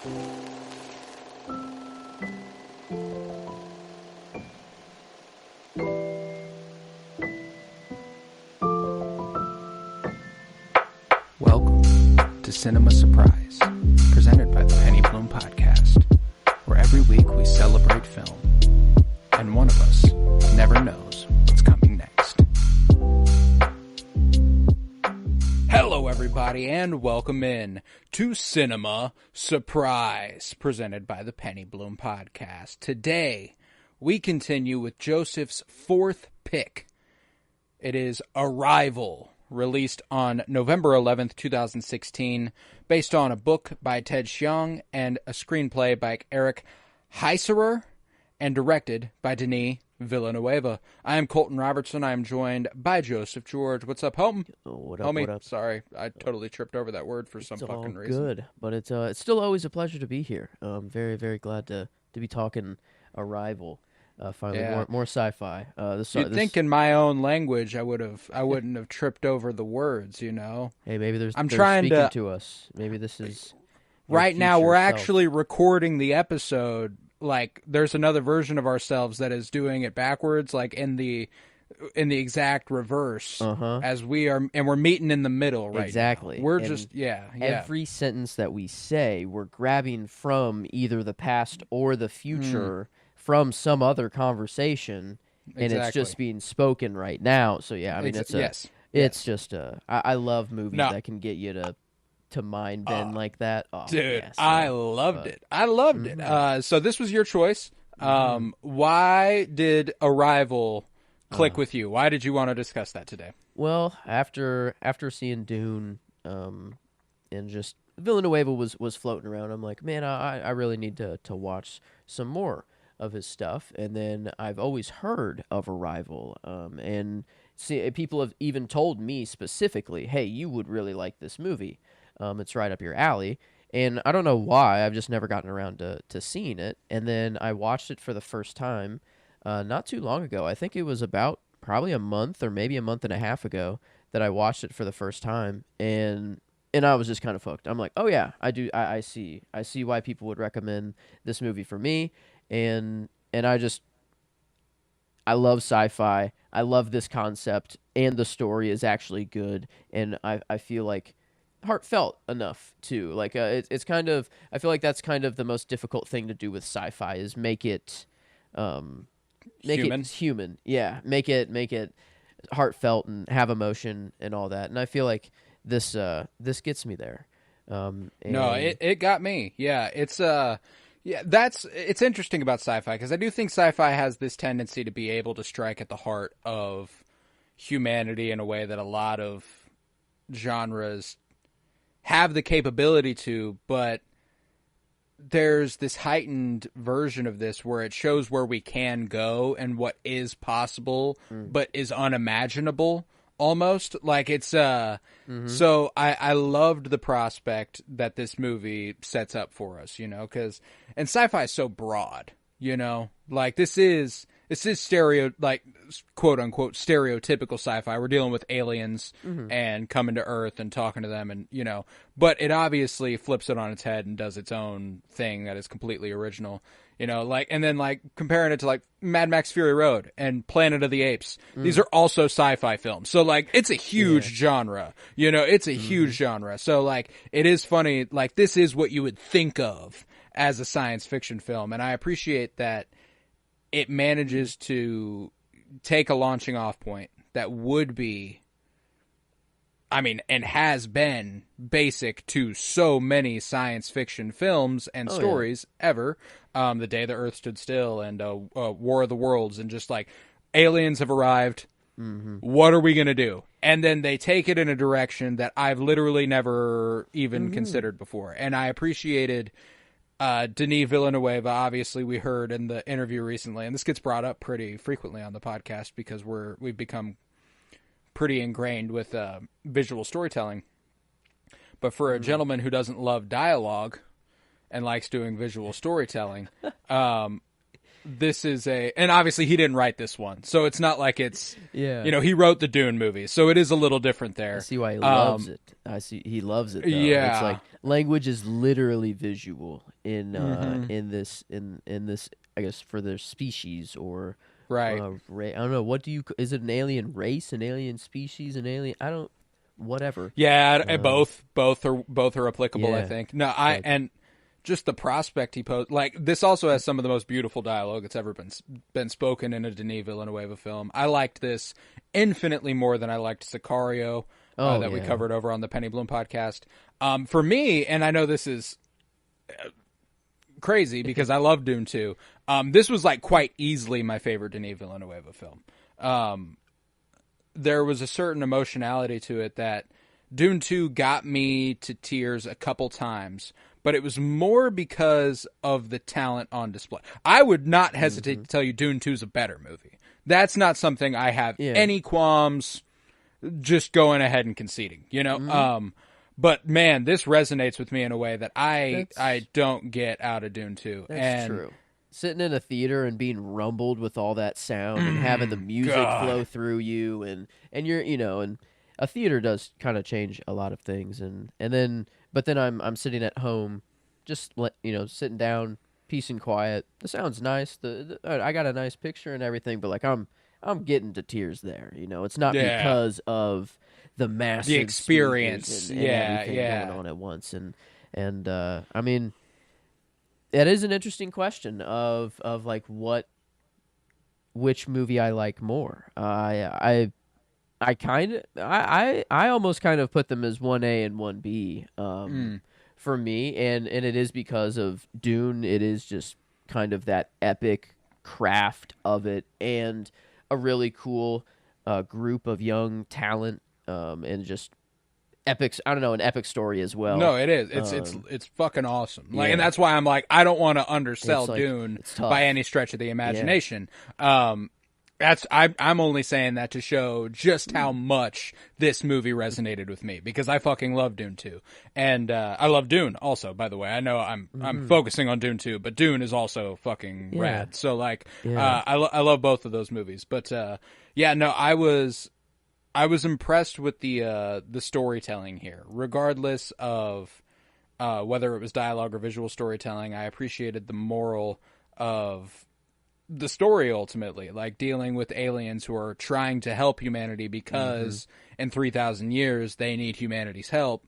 Welcome to Cinema Surprise, presented by the Penny Bloom Podcast, where every week we celebrate film, and one of us never knows what's coming next. Hello, everybody, and welcome in to Cinema Surprise, presented by the Penny Bloom Podcast. Today, we continue with Joseph's fourth pick. It is Arrival, released on November 11th, 2016, based on a book by Ted Chiang and a screenplay by Eric Heiserer, and directed by Denis Villeneuve. I am Colton Robertson. I am joined by Joseph George. What's up, Helton? What up, Homie, what up? Sorry, I totally tripped over that word for some fucking reason. It's all good, but it's still always a pleasure to be here. Very, very glad to be talking Arrival. Finally, Yeah. more sci-fi. You'd think in my own language I wouldn't have tripped over the words, you know? Hey, maybe they're trying speaking to us. Maybe this is right now. future We're self. actually recording the episode. Like, there's another version of ourselves that is doing it backwards, like in the exact reverse as we are, and we're meeting in the middle right Exactly. now. We're And just every sentence that we say, we're grabbing from either the past or the future from some other conversation, and it's just being spoken right now. So yeah, I mean, it's just I love movies that can get you to mind bend like that. Oh, dude, yes, I loved it. I loved it. So this was your choice. Why did Arrival click with you? Why did you want to discuss that today? Well, after seeing Dune, and just Villeneuve was floating around, I'm like, man, I really need to watch some more of his stuff. And then I've always heard of Arrival, and people have even told me specifically, hey, you would really like this movie. It's right up your alley. And I don't know why, I've just never gotten around to seeing it. And then I watched it for the first time not too long ago. I think it was about probably a month or maybe a month and a half ago that I watched it for the first time. And I was just kind of hooked. I'm like, oh yeah, I do. I see why people would recommend this movie for me. And I love sci-fi. I love this concept, and the story is actually good. And I feel like heartfelt enough too. Like it's kind of, I feel like that's kind of the most difficult thing to do with sci-fi is make it human. Yeah, make it heartfelt and have emotion and all that. And I feel like this gets me there. No, it got me. Yeah, it's it's interesting about sci-fi because I do think sci-fi has this tendency to be able to strike at the heart of humanity in a way that a lot of genres have the capability to, but there's this heightened version of this where it shows where we can go and what is possible, but is unimaginable almost. Like it's, so I loved the prospect that this movie sets up for us, you know, and sci-fi is so broad, you know, like this is quote unquote stereotypical sci-fi. We're dealing with aliens and coming to Earth and talking to them, and you know, but it obviously flips it on its head and does its own thing that is completely original, you know, like, and then like comparing it to like Mad Max Fury Road and Planet of the Apes. These are also sci-fi films. So like it's a huge genre, you know, it's a huge genre. So like it is funny, like this is what you would think of as a science fiction film. And I appreciate that it manages to take a launching off point that would be, I mean, and has been basic to so many science fiction films and stories ever. The Day the Earth Stood Still and War of the Worlds, and just like aliens have arrived. What are we going to do? And then they take it in a direction that I've literally never even considered before. And I appreciated Denis Villeneuve, obviously, we heard in the interview recently, and this gets brought up pretty frequently on the podcast because we've become pretty ingrained with visual storytelling. But for a gentleman who doesn't love dialogue and likes doing visual storytelling, this is and obviously he didn't write this one, so it's not like it's, Yeah. he wrote the Dune movies, so it is a little different there. I see why he loves it. I see he loves it though. Yeah. It's like language is literally visual in Mm-hmm. in this I guess for their species or Right. I don't know, what do you is it an alien race, an alien species, an alien I don't whatever. Yeah, both are applicable, I Yeah. think. No, Like, and just the prospect he posed, like, this also has some of the most beautiful dialogue that's ever been spoken in a Denis Villeneuve film. I liked this infinitely more than I liked Sicario, that we covered over on the Penny Bloom podcast. For me, and I know this is crazy because I love Dune 2. This was like quite easily my favorite Denis Villeneuve film. There was a certain emotionality to it that Dune 2 got me to tears a couple times, but it was more because of the talent on display. I would not hesitate to tell you Dune 2 is a better movie. That's not something I have any qualms just going ahead and conceding, but man, this resonates with me in a way that I don't get out of Dune 2. That's true. Sitting in a theater and being rumbled with all that sound and having the music flow through you and you're and a theater does kind of change a lot of things and then but then I'm sitting at home just sitting down, peace and quiet. The sound's nice. I got a nice picture and everything, but like I'm getting to tears there. It's not because of the massive the experience and everything going on at once and I mean, that is an interesting question of like which movie I like more. I almost kind of put them as 1A and 1B for me, and it is because of Dune. It is just kind of that epic craft of it and a really cool group of young talent and just epics. I don't know, an epic story as well. No, it is. It's fucking awesome. Like, and that's why I'm like, I don't want to undersell Dune by any stretch of the imagination. I'm only saying that to show just how much this movie resonated with me because I fucking love Dune 2. And I love Dune also, by the way. I know I'm focusing on Dune 2, but Dune is also fucking rad. So like I love both of those movies. But I was impressed with the storytelling here, regardless of whether it was dialogue or visual storytelling. I appreciated the moral of the story ultimately, like dealing with aliens who are trying to help humanity because in 3,000 years they need humanity's help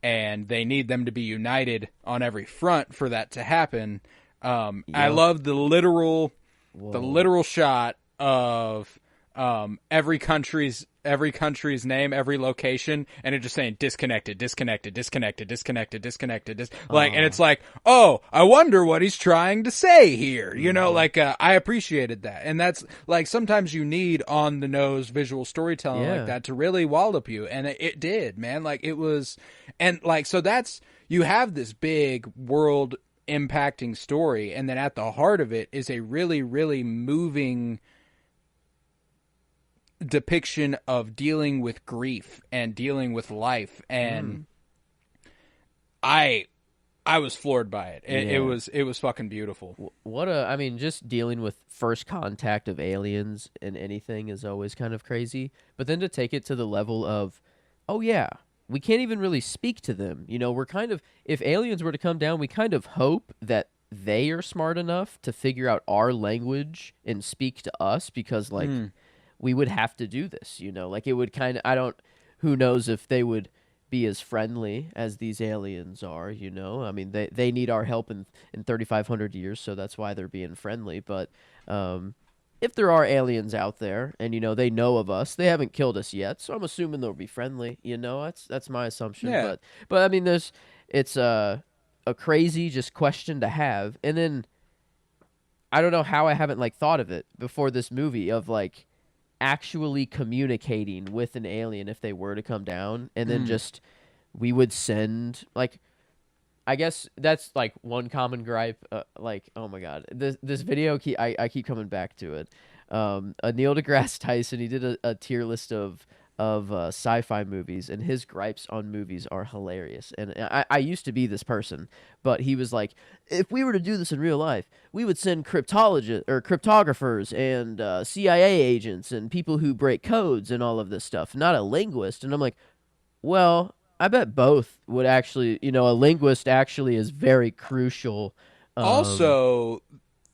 and they need them to be united on every front for that to happen. I love the literal shot of every country's name, every location, and it just saying disconnected. And it's like, oh, I wonder what he's trying to say here. I appreciated that. And that's like, sometimes you need on the nose visual storytelling like that to really wallop you. And it did, man. Like it was, and like, so that's, you have this big world impacting story. And then at the heart of it is a really, really moving depiction of dealing with grief and dealing with life, and I was floored by it. It was fucking beautiful. Just dealing with first contact of aliens and anything is always kind of crazy, but then to take it to the level of, oh yeah, we can't even really speak to them. We're kind of, if aliens were to come down, we kind of hope that they are smart enough to figure out our language and speak to us because like we would have to do this, like it would kind of, who knows if they would be as friendly as these aliens are, I mean, they need our help in 3,500 years. So that's why they're being friendly. But, if there are aliens out there and, they know of us, they haven't killed us yet. So I'm assuming they'll be friendly, that's my assumption. Yeah. But I mean, it's a crazy just question to have. And then I don't know how I haven't like thought of it before this movie of like, actually communicating with an alien if they were to come down, and then just we would send like, I guess that's like one common gripe. Like, oh my god, this video I keep coming back to it. Neil deGrasse Tyson, he did a tier list of of sci-fi movies, and his gripes on movies are hilarious. And I used to be this person, but he was like, if we were to do this in real life, we would send cryptologists or cryptographers and CIA agents and people who break codes and all of this stuff, not a linguist. And I'm like, well, I bet both would actually, a linguist actually is very crucial. Also,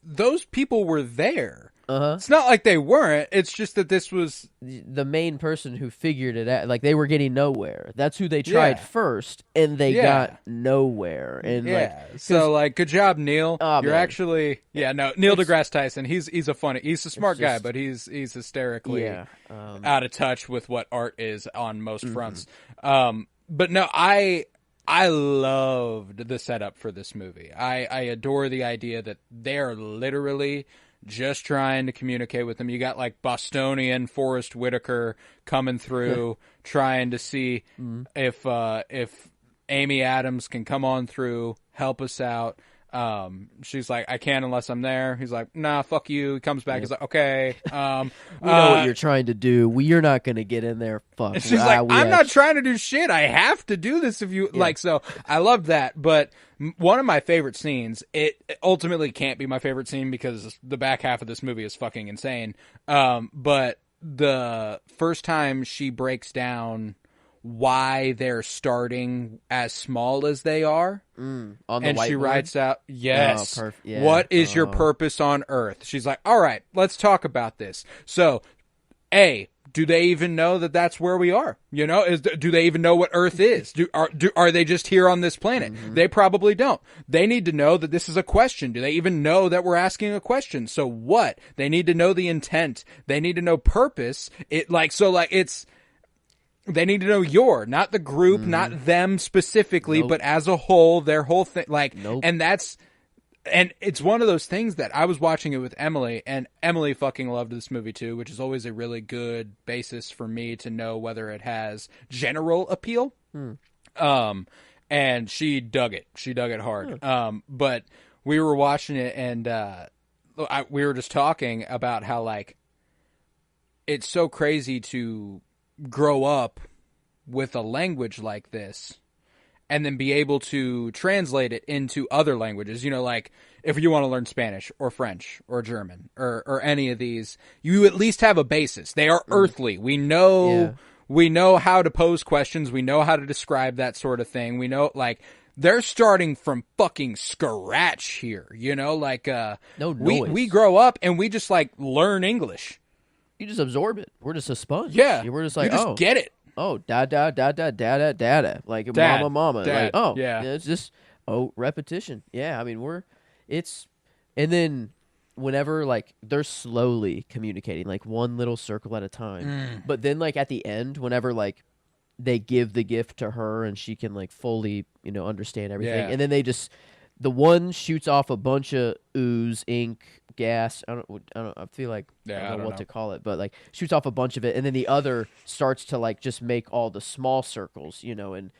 those people were there. Uh-huh. It's not like they weren't. It's just that this was the main person who figured it out. Like, they were getting nowhere. That's who they tried first, and they got nowhere. And so good job, Neil. Oh, You're man. actually Neil deGrasse Tyson. He's a smart guy, but he's hysterically out of touch with what art is on most fronts. But no, I loved the setup for this movie. I adore the idea that they're literally just trying to communicate with them. You got Bostonian Forrest Whitaker coming through, trying to see if Amy Adams can come on through, help us out. She's like, I can't unless I'm there. He's like, nah, fuck you. He comes back. He's like, okay. We know what you're trying to do. You're not going to get in there. Fuck. She's like, I'm not trying to do shit. I have to do this if you so I loved that. But one of my favorite scenes, it ultimately can't be my favorite scene because the back half of this movie is fucking insane. But the first time she breaks down why they're starting as small as they are, on the and she whiteboard? writes out, yes, what is your purpose on Earth? She's like, all right, let's talk about this. So, A, do they even know that that's where we are? Do they even know what Earth is? Are they just here on this planet? They probably don't. They need to know that this is a question. Do they even know that we're asking a question? So what? They need to know the intent. They need to know purpose. They need to know not the group, not them specifically, but as a whole, their whole thing. And it's one of those things that I was watching it with Emily, and Emily fucking loved this movie too, which is always a really good basis for me to know whether it has general appeal. And she dug it. She dug it hard. But we were watching it, and we were just talking about how it's so crazy to grow up with a language like this and then be able to translate it into other languages. If you want to learn Spanish or French or German or any of these, you at least have a basis. They are earthly. We know how to pose questions. We know how to describe that sort of thing. We know they're starting from fucking scratch here, no noise. We grow up and we just learn English. You just absorb it. We're just a sponge. Yeah. We're just you just get it. Oh, da da da da da da da da. Like dad, mama. Dad. It's just repetition. Yeah, I mean and then whenever they're slowly communicating, one little circle at a time. But then at the end, whenever they give the gift to her and she can fully, understand everything. And then the one shoots off a bunch of ooze, ink, gas. I feel like I don't know what to call it, but shoots off a bunch of it, and then the other starts to just make all the small circles, and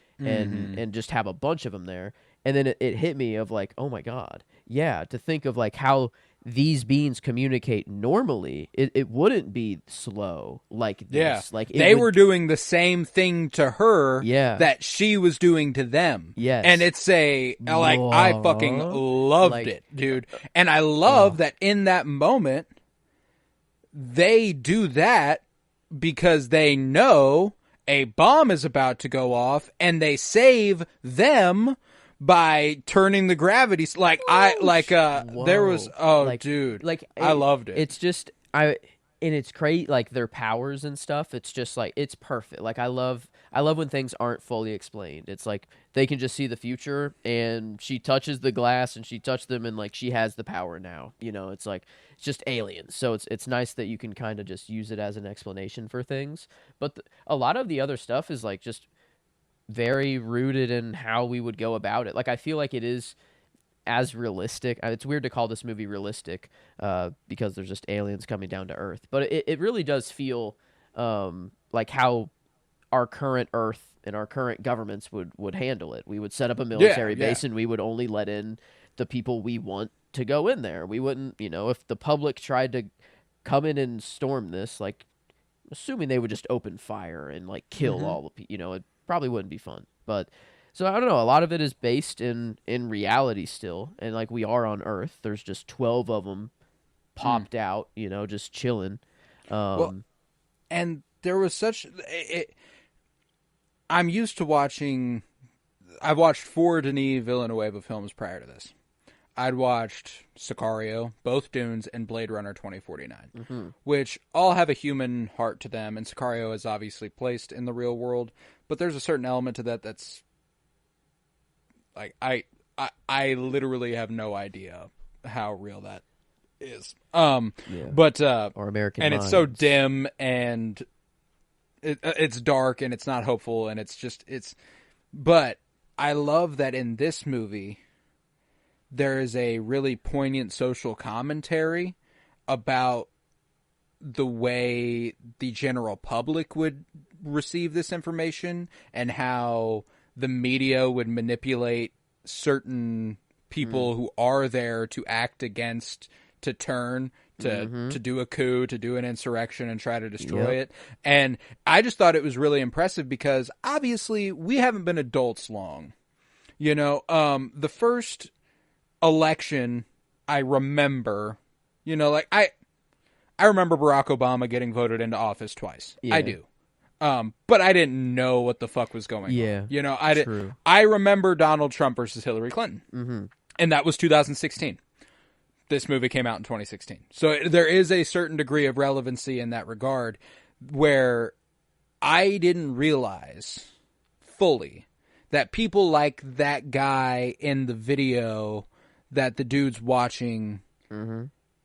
just have a bunch of them there. And then it hit me of oh my God, yeah, to think of how these beings communicate normally, it wouldn't be slow like this. Yeah. They were doing the same thing to her that she was doing to them. Yes. And it's I fucking loved it, dude. And I love that in that moment, they do that because they know a bomb is about to go off and they save them by turning the gravity there was dude, I loved it. It's just and it's crazy their powers and stuff. It's just it's perfect. I love when things aren't fully explained. It's they can just see the future, and she touches the glass and she touched them, and she has the power now. It's it's just aliens. So it's nice that you can kind of just use it as an explanation for things. But a lot of the other stuff is just very rooted in how we would go about it. I feel it is as realistic. It's weird to call this movie realistic because there's just aliens coming down to Earth. But it really does feel how our current Earth and our current governments would handle it. We would set up a military base and we would only let in the people we want to go in there. We wouldn't, if the public tried to come in and storm this, assuming they would just open fire and like kill all the people. You know, it probably wouldn't be fun. But so I don't know. A lot of it is based in reality still, and like we are on Earth. There's just 12 of them popped out. You know, just chilling. Well, and there was I'm used to watching. I've watched 4 Denis Villeneuve films prior to this. I'd watched Sicario, both Dunes, and Blade Runner 2049, which all have a human heart to them, and Sicario is obviously placed in the real world, but there's a certain element to that that's like I literally have no idea how real that is. But or American and Minds. it's so dim and it's dark and it's not hopeful and but I love that in this movie there is a really poignant social commentary about the way the general public would receive this information and how the media would manipulate certain people who are there to act against, to turn, to do a coup, to do an insurrection and try to destroy it. And I just thought it was really impressive because obviously we haven't been adults long. You know, the first election I remember, you know, like I remember Barack Obama getting voted into office twice. I do. But I didn't know what the fuck was going on. You know, I remember Donald Trump versus Hillary Clinton. And that was 2016. This movie came out in 2016. So there is a certain degree of relevancy in that regard where I didn't realize fully that people like that guy in the video that the dude's watching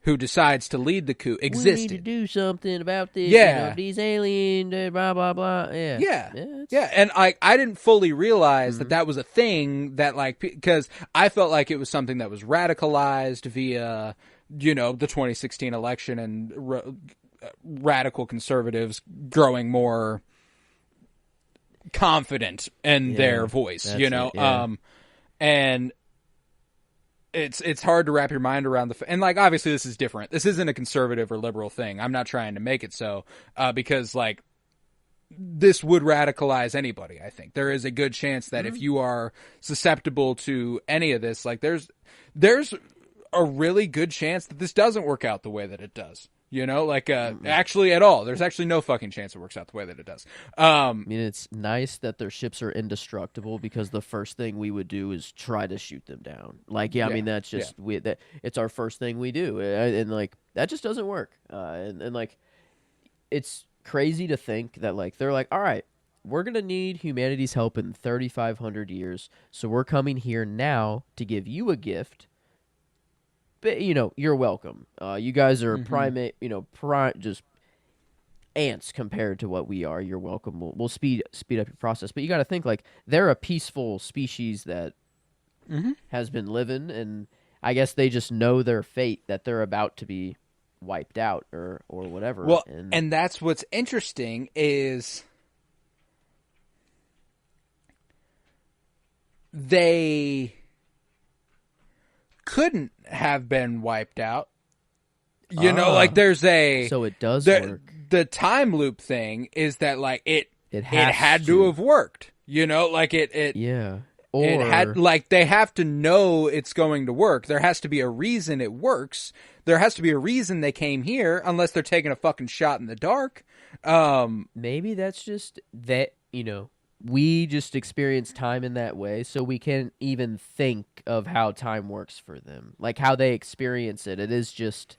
who decides to lead the coup existed. We need to do something about this. Yeah. You know, these aliens, blah, blah, blah. Yeah. And I didn't fully realize that was a thing that, like, because I felt like it was something that was radicalized via, you know, the 2016 election and radical conservatives growing more confident in their voice, you know? And it's hard to wrap your mind around and like obviously this is different. This isn't a conservative or liberal thing. I'm not trying to make it so because like this would radicalize anybody. I think there is a good chance that if you are susceptible to any of this, like there's a really good chance that this doesn't work out the way that it does. You know, like actually at all. There's actually no fucking chance it works out the way that it does. I mean, it's nice that their ships are indestructible because the first thing we would do is try to shoot them down. Like, I mean, that's just it's our first thing we do, and like that just doesn't work. And like, it's crazy to think that like they're like, all right, we're gonna need humanity's help in 3,500 years, so we're coming here now to give you a gift. But, you know, you're welcome. You guys are primate, you know, just ants compared to what we are. You're welcome. We'll speed up your process. But you got to think, like, they're a peaceful species that has been living, and I guess they just know their fate, that they're about to be wiped out or whatever. Well, and that's what's interesting is they couldn't have been wiped out. You know, like there's so it does work. The time loop thing is that like it had to have worked. You know, like it or it had, like, they have to know it's going to work. There has to be a reason it works. There has to be a reason they came here, unless they're taking a fucking shot in the dark. Maybe that's just that, you know, we just experience time in that way, so we can't even think of how time works for them, like how they experience it. It is just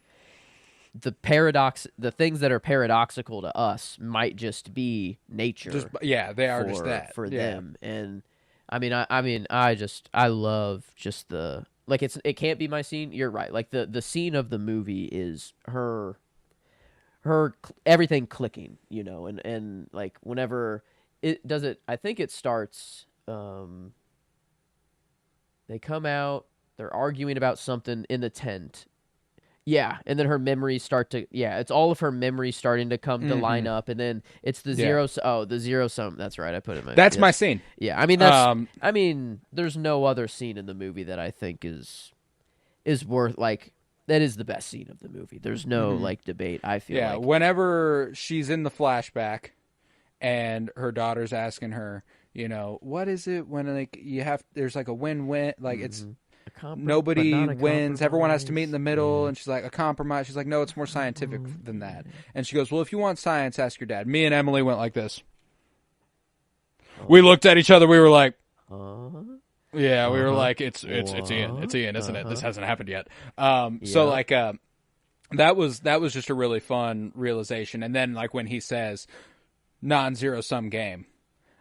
the paradox. The things that are paradoxical to us might just be nature. They are just that for them. And I love just the like. It can't be my scene. You're right. Like the scene of the movie is her everything clicking, you know, and like whenever. I think it starts, they come out, they're arguing about something in the tent. Yeah, and then her memories it's all of her memories starting to come to line up, and then it's the zero sum. That's right, I put it in That's my scene. Yeah, I mean, there's no other scene in the movie that I think is worth, like, that is the best scene of the movie. There's no like debate. I feel Yeah, like whenever she's in the flashback and her daughter's asking her, what is it when like there's like a win-win, like it's nobody wins, everyone has to meet in the middle, and she's like, a compromise. She's like, no, it's more scientific than that. And she goes, well, if you want science, ask your dad. Me and Emily went like this. We looked at each other. We were like, yeah, we were like, it's Ian, isn't it? This hasn't happened yet. So like, that was just a really fun realization. And then like when he says non-zero sum game,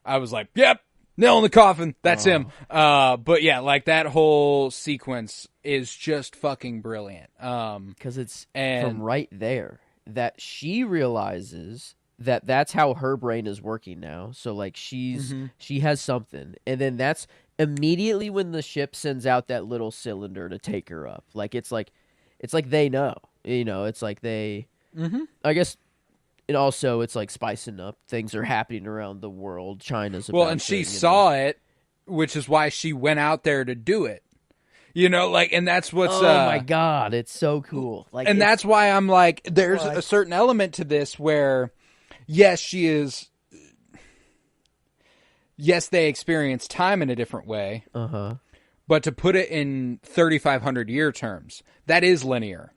I was like, yep, nail in the coffin. That's him. But yeah, like that whole sequence is just fucking brilliant. Because it's from right there that she realizes that that's how her brain is working now. So like she has something, and then that's immediately when the ship sends out that little cylinder to take her up. Like it's like they know, it's like they. I guess. And also, it's like spicing up. Things are happening around the world. China's and she saw it, which is why she went out there to do it. And that's what's. Oh my god, it's so cool! Like, and that's why I'm like, there's a certain element to this where. Yes, she is. Yes, they experience time in a different way. But to put it in 3,500 year terms, that is linear.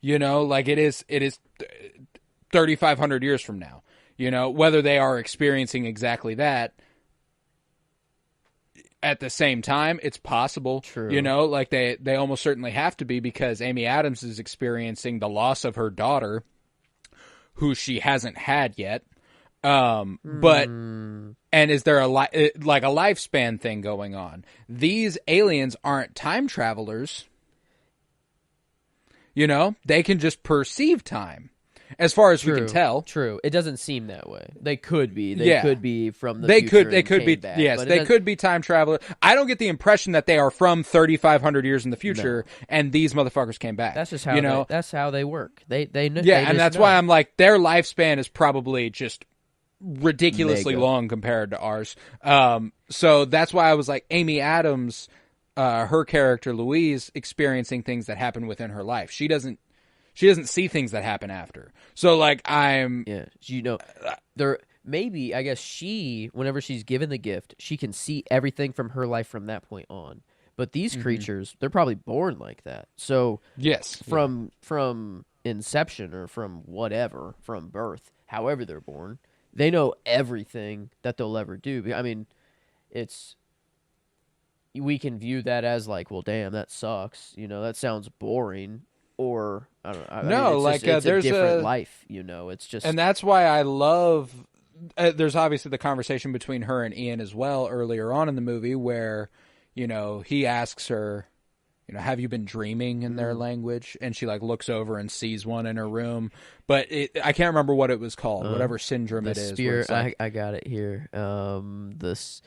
Like it is 3,500 years from now. Whether they are experiencing exactly that at the same time, it's possible. True. Like they almost certainly have to be, because Amy Adams is experiencing the loss of her daughter, who she hasn't had yet. But is there a lifespan thing going on? These aliens aren't time travelers. They can just perceive time, as far as we can tell. True. It doesn't seem that way. They could be. They could be from the future. They could be. Back, yes, they could be time travelers. I don't get the impression that they are from 3,500 years in the future, and these motherfuckers came back. That's just how that's how they work. They know. Yeah, and that's why I'm like, their lifespan is probably just ridiculously long compared to ours. So that's why I was like, Amy Adams, her character Louise, experiencing things that happen within her life. She doesn't see things that happen after. So like there maybe, I guess, whenever she's given the gift, she can see everything from her life from that point on. But these creatures, they're probably born like that. So yes, from inception or from whatever, from birth, however they're born, they know everything that they'll ever do. I mean, we can view that as like, well, damn, that sucks. That sounds boring. Or I don't know. No, it's there's a different life. It's just, and that's why I love. There's obviously the conversation between her and Ian as well earlier on in the movie, where he asks her, have you been dreaming in their language? And she like looks over and sees one in her room, but I can't remember what it was called, whatever syndrome it is. Like, I got it here. This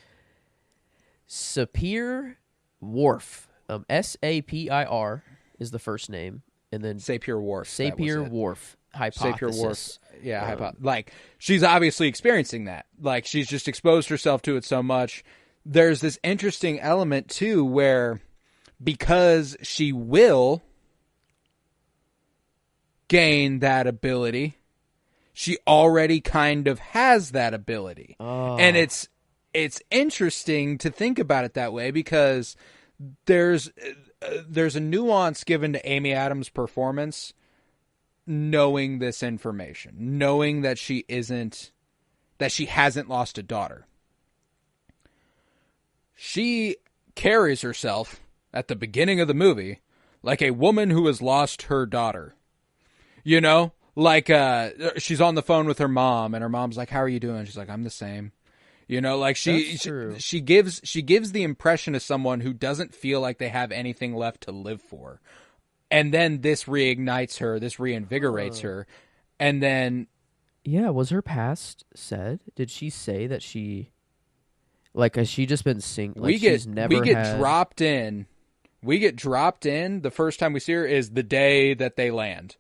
Sapir Whorf, Sapir is the first name. And then Sapir-Whorf hypothesis. Sapir-Whorf, yeah. Like, she's obviously experiencing that. Like, she's just exposed herself to it so much. There's this interesting element, too, where because she will gain that ability, she already kind of has that ability. And it's interesting to think about it that way, because there's a nuance given to Amy Adams' performance, knowing this information, knowing that she hasn't lost a daughter. She carries herself at the beginning of the movie like a woman who has lost her daughter. Like she's on the phone with her mom, and her mom's like, "How are you doing?" She's like, "I'm the same." Like she gives the impression of someone who doesn't feel like they have anything left to live for. And then this reignites her, this reinvigorates her. And then was her past said? Did she say that she, like, has she just been single? Like, we get dropped in. The first time we see her is the day that they land.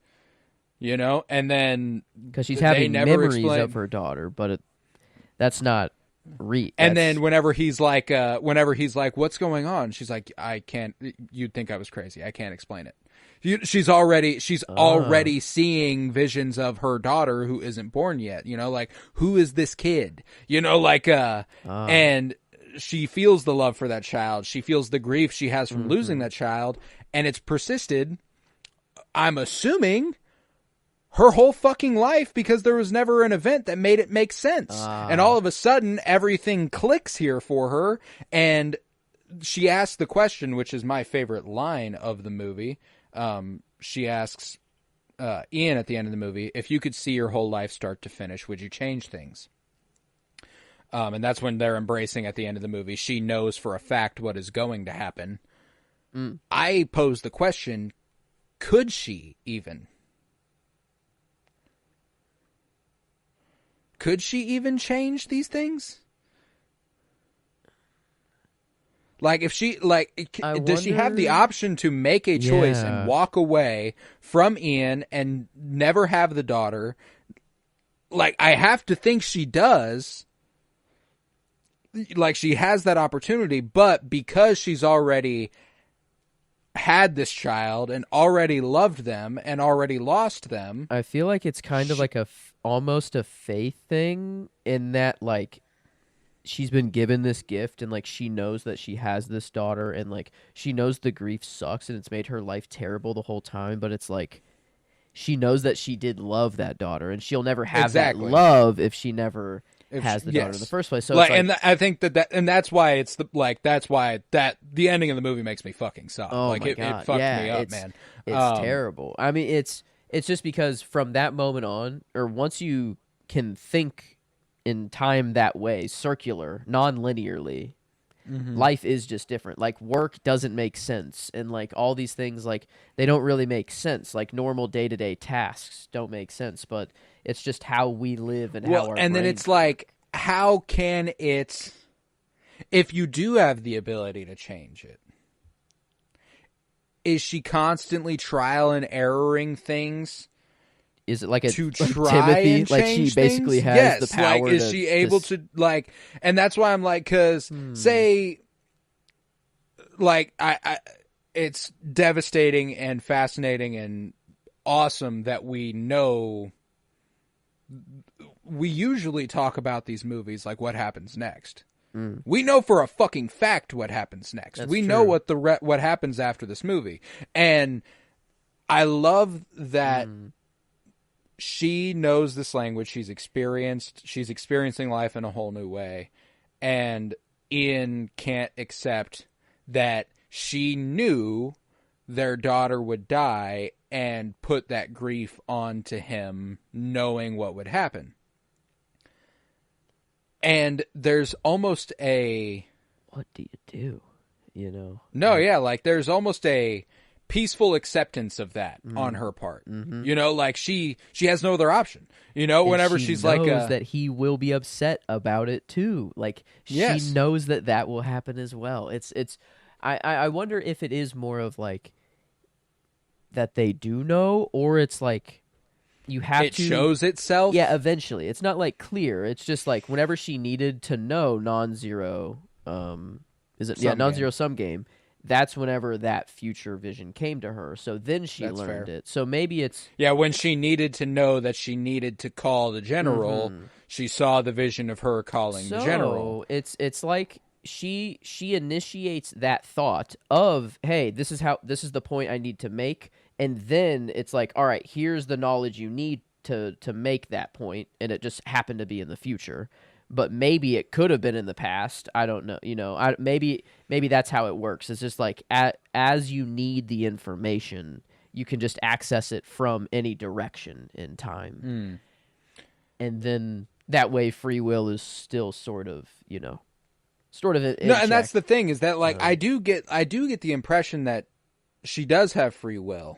And then because she's having memories of her daughter, but that's not And then whenever he's like, what's going on? She's like, I can't, you'd think I was crazy. I can't explain it. She's already seeing visions of her daughter who isn't born yet, like, who is this kid? And she feels the love for that child. She feels the grief she has from losing that child, and it's persisted, I'm assuming, her whole fucking life, because there was never an event that made it make sense. And all of a sudden, everything clicks here for her, and she asks the question, which is my favorite line of the movie. She asks Ian at the end of the movie, if you could see your whole life start to finish, would you change things? And that's when they're embracing at the end of the movie. She knows for a fact what is going to happen. I pose the question, could she even? Could she even change these things? Like, if she, does she have the option to make a choice and walk away from Ian and never have the daughter? Like, I have to think she does. Like, she has that opportunity, but because she's already had this child and already loved them and already lost them, I feel like it's kind of like almost a faith thing, in that, like, she's been given this gift, and, like, she knows that she has this daughter, and, like, she knows the grief sucks and it's made her life terrible the whole time, but it's like she knows that she did love that daughter, and she'll never have that love if she never has the daughter in the first place. So it's like, and I think that's why it's the ending of the movie makes me fucking sob. Oh, like, it fucked me up, man. It's terrible. I mean, it's just because from that moment on, or once you can think in time that way, circular, non-linearly, life is just different. Like, work doesn't make sense, and, like, all these things, like, they don't really make sense. Like, normal day-to-day tasks don't make sense, but it's just how we live and how our and then it's like, how can it, if you do have the ability to change it, is she constantly trial and erroring things? Is it like to like try Timothy? And like, she basically things? has the power. Like, is she able to, like? And that's why I'm like, because say, like, I, it's devastating and fascinating and awesome that we know. We usually talk about these movies like what happens next. We know for a fucking fact what happens next. That's we true. know what happens after this movie, and I love that. She knows this language. She's experiencing life in a whole new way. And Ian can't accept that she knew their daughter would die and put that grief onto him, knowing what would happen. And there's almost a... What do you do? No, yeah, like, there's almost a peaceful acceptance of that on her part. Like, she has no other option. Whenever she's like, she knows that he will be upset about it too. Like, she knows that will happen as well. I wonder if it is more of like that they do know, or it's like you have it shows itself. Yeah, eventually. It's not like clear. It's just like whenever she needed to know non-zero, non-zero sum game. That's whenever that future vision came to her. So then she learned it. So maybe it's... Yeah, when she needed to know that she needed to call the general, she saw the vision of her calling the general. It's like she initiates that thought of, hey, this is the point I need to make, and then it's like, all right, here's the knowledge you need to make that point, and it just happened to be in the future. But maybe it could have been in the past. I don't know. Maybe that's how it works. It's just like as you need the information, you can just access it from any direction in time. And then that way free will is still sort of in no, check. And that's the thing, is that, like, I do get the impression that she does have free will.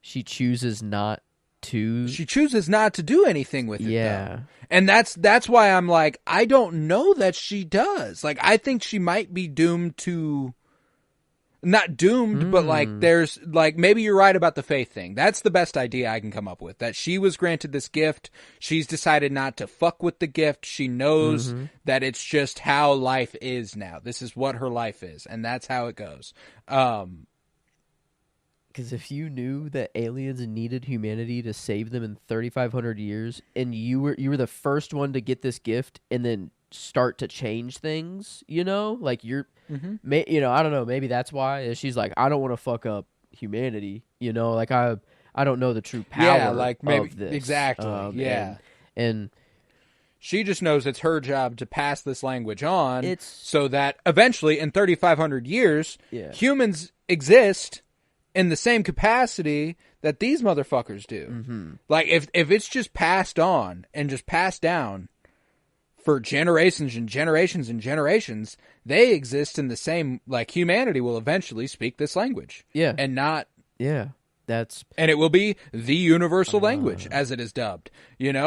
She chooses not to. She chooses not to do anything with it, yeah. though. And that's why I'm like, I don't know that she does. Like, I think she might be doomed to... Not doomed, but like there's like maybe you're right about the faith thing. That's the best idea I can come up with. That she was granted this gift. She's decided not to fuck with the gift. She knows that it's just how life is now. This is what her life is, and that's how it goes. Because if you knew that aliens needed humanity to save them in 3,500 years, and you were the first one to get this gift, and then start to change things, like you're, I don't know, maybe that's why she's like, I don't want to fuck up humanity, like I don't know the true power like maybe of this. exactly, and she just knows it's her job to pass this language on, so that eventually in 3,500 years, humans exist in the same capacity that these motherfuckers do. Like if it's just passed on and just passed down for generations and generations and generations, they exist in the same, like humanity will eventually speak this language. Yeah. And not... Yeah. And it will be the universal language, as it is dubbed. Maybe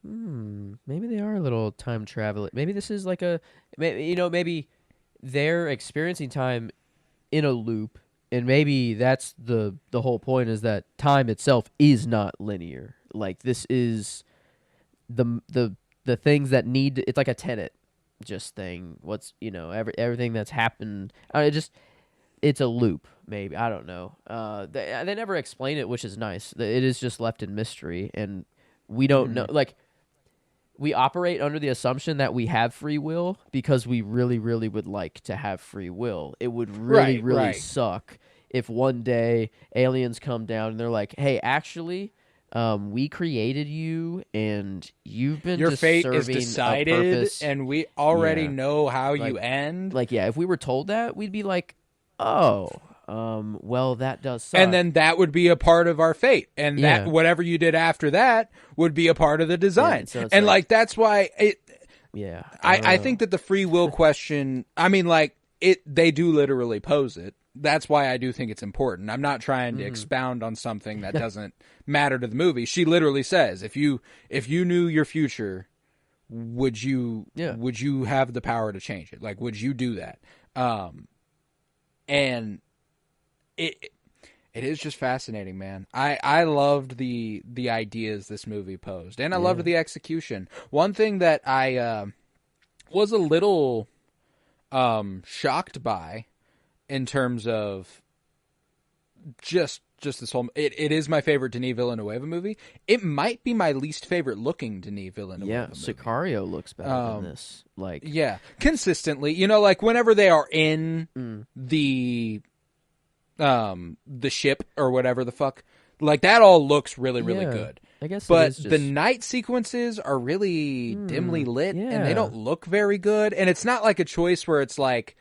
they are a little time traveling. Maybe this is like maybe they're experiencing time in a loop, and maybe that's the whole point, is that time itself is not linear. Like this is... the things that need, it's like a Tenet just thing. What's everything that's happened, it's a loop. Maybe, I don't know. They never explain it, which is nice. It is just left in mystery, and we don't know. Like, we operate under the assumption that we have free will because we really, really would like to have free will. It would really suck if one day aliens come down and they're like, "Hey, actually, we created you, and you've been your fate is serving decided, a purpose, and we already know how you end." Like, if we were told that, we'd be like, "Oh, well, that does suck." And then that would be a part of our fate, and that whatever you did after that would be a part of the design. So and like that's why it. Yeah, I think that the free will question. I mean, like they do literally pose it. That's why I do think it's important. I'm not trying to expound on something that doesn't matter to the movie. She literally says, if you knew your future, would you have the power to change it? Like, would you do that? And it is just fascinating, man. I loved the ideas this movie posed, and I loved the execution. One thing that I was a little shocked by, in terms of just this whole... It is my favorite Denis Villeneuve movie. It might be my least favorite looking Denis Villeneuve movie. Yeah, Sicario looks better than this. Like, yeah, consistently. Like whenever they are in the ship or whatever the fuck, like that all looks really, really good. I guess, but the night sequences are really dimly lit, and they don't look very good. And it's not like a choice where it's like,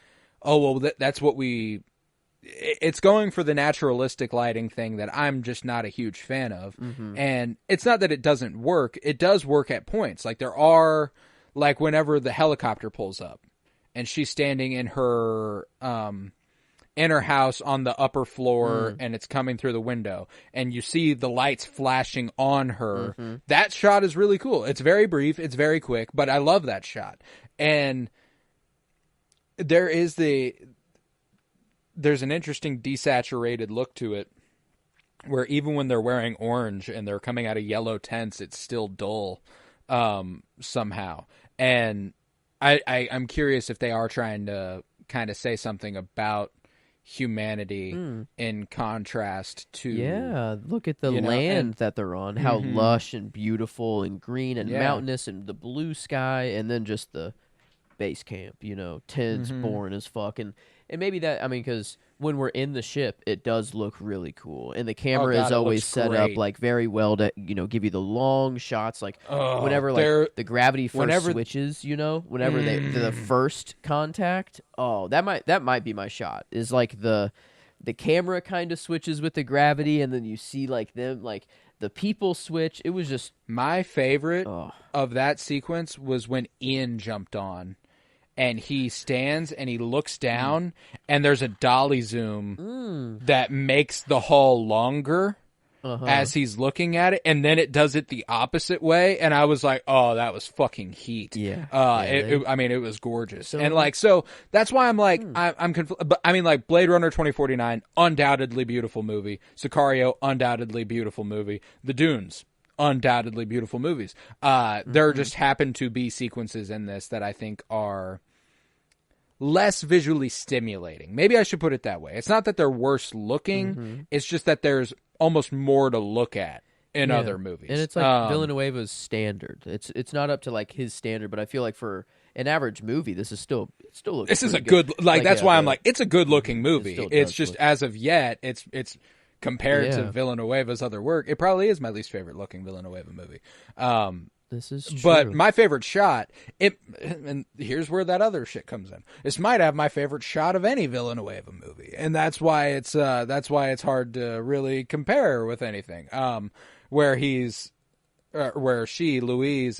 oh, well, that's what we... It's going for the naturalistic lighting thing that I'm just not a huge fan of. And it's not that it doesn't work. It does work at points. Like there are, like whenever the helicopter pulls up and she's standing in her house on the upper floor and it's coming through the window and you see the lights flashing on her. That shot is really cool. It's very brief. It's very quick, but I love that shot. And there's an interesting desaturated look to it, where even when they're wearing orange and they're coming out of yellow tents, it's still dull somehow. And I'm curious if they are trying to kind of say something about humanity in contrast to... look at the land that they're on, how lush and beautiful and green and mountainous, and the blue sky, and then just the base camp, tents, boring as fuck. And maybe that, I mean, because when we're in the ship, it does look really cool, and the camera is always set up like very well to give you the long shots, like whenever like the gravity first switches, whenever the first contact. Oh, that might be my shot, is like the camera kind of switches with the gravity, and then you see like them, like the people switch. It was just my favorite of that sequence was when Ian jumped on. And he stands and he looks down, and there's a dolly zoom that makes the hull longer. as he's looking at it, and then it does it the opposite way, and I was like, oh, that was fucking heat. Yeah. I mean, it was gorgeous. And like, so that's why I'm like, I'm but I mean, like, Blade Runner 2049, undoubtedly beautiful movie. Sicario, undoubtedly beautiful movie. The Dunes, undoubtedly beautiful movies. There just happen to be sequences in this that I think are less visually stimulating. Maybe I should put it that way. It's not that they're worse looking. It's just that there's almost more to look at in other movies. And it's like Villanueva's standard. It's not up to like his standard, but I feel like for an average movie, this still looks. This is a good like that's why I'm like, it's a good looking movie. It's just as of yet, it's compared to Villanueva's other work, it probably is my least favorite looking Villanueva movie. This is true. But my favorite shot, and here's where that other shit comes in. This might have my favorite shot of any Villanueva movie, and that's why it's hard to really compare with anything. Where Louise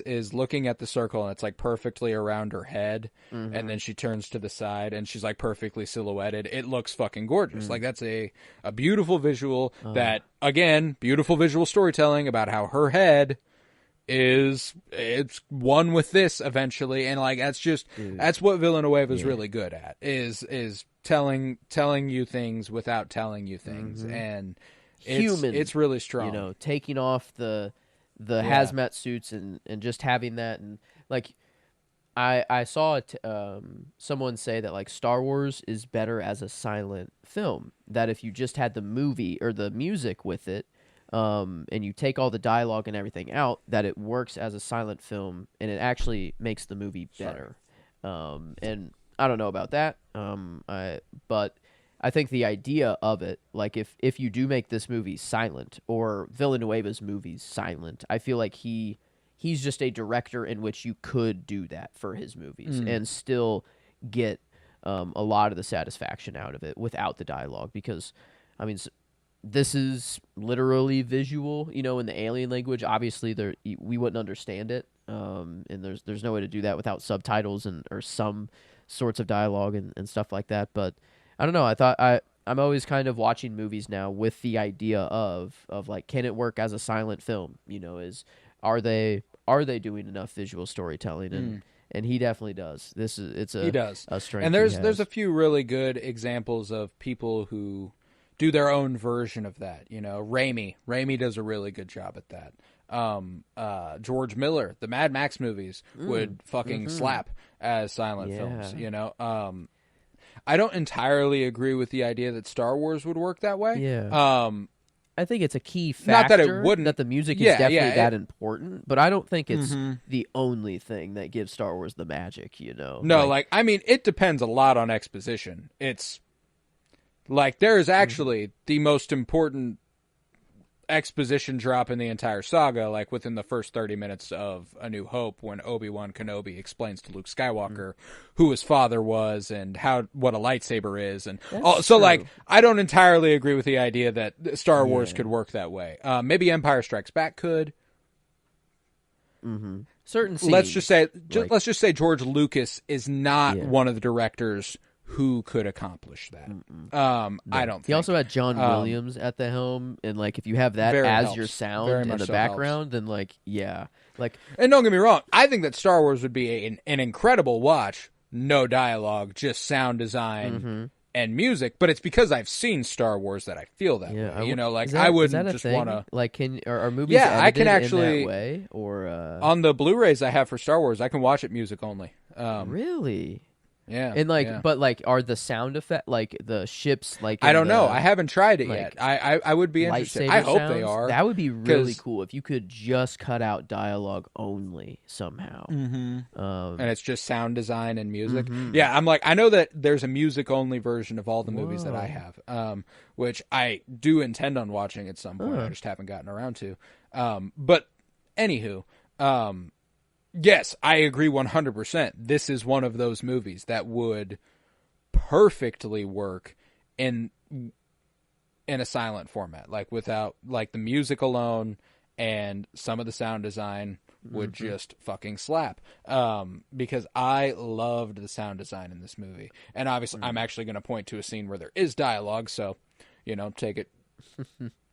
is looking at the circle and it's like perfectly around her head, and then she turns to the side and she's like perfectly silhouetted. It looks fucking gorgeous. Like that's a beautiful visual that, again, beautiful visual storytelling about how her head it's one with this eventually, and like that's what Villanueva is really good at is telling you things without telling you things, and it's really strong. You know, taking off the hazmat suits and just having that, and like I saw someone say that like Star Wars is better as a silent film. That if you just had the movie or the music with it. And you take all the dialogue and everything out, that it works as a silent film, and it actually makes the movie better. And I don't know about that, but I think the idea of it, like if you do make this movie silent, or Villanueva's movies silent, I feel like he's just a director in which you could do that for his movies and still get a lot of the satisfaction out of it without the dialogue, because, I mean, this is literally visual, you know, in the alien language. Obviously, we wouldn't understand it, and there's no way to do that without subtitles or some sorts of dialogue and stuff like that. But I don't know. I'm always kind of watching movies now with the idea of like, can it work as a silent film? You know, are they doing enough visual storytelling? And he definitely does. He does a strength. And there's a few really good examples of people who do their own version of that. You know, Raimi does a really good job at that. George Miller, the Mad Max movies would fucking slap as silent films, you know. I don't entirely agree with the idea that Star Wars would work that way. Yeah. I think it's a key factor. Not that it wouldn't. That the music is definitely that important, but I don't think it's the only thing that gives Star Wars the magic, you know. No, like I mean, it depends a lot on exposition. It's like there is actually the most important exposition drop in the entire saga, like within the first 30 minutes of A New Hope, when Obi-Wan Kenobi explains to Luke Skywalker who his father was and what a lightsaber is, and so like I don't entirely agree with the idea that Star Wars could work that way. Maybe Empire Strikes Back could. Certain scenes, let's just say George Lucas is not one of the directors who could accomplish that. I don't think. He also had John Williams at the helm, and like if you have that as your sound in the background, then like and don't get me wrong, I think that Star Wars would be an incredible watch, no dialogue, just sound design and music, but it's because I've seen Star Wars that I feel that way. You know, like I wouldn't just want to like are movies edited I can actually in that way, or on the Blu-rays I have for Star Wars, I can watch it music only. Really? Yeah, and like, but like, are the sound effect like the ships like? I don't know. I haven't tried it yet. I would be interested. I hope they are. That would be really cool if you could just cut out dialogue only somehow. And it's just sound design and music. Yeah, I'm like, I know that there's a music only version of all the movies that I have, which I do intend on watching at some point. I just haven't gotten around to. But anywho. Yes, I agree 100%. This is one of those movies that would perfectly work in a silent format, like without like the music alone and some of the sound design would just fucking slap. Because I loved the sound design in this movie. And obviously I'm actually going to point to a scene where there is dialogue, so, you know, take it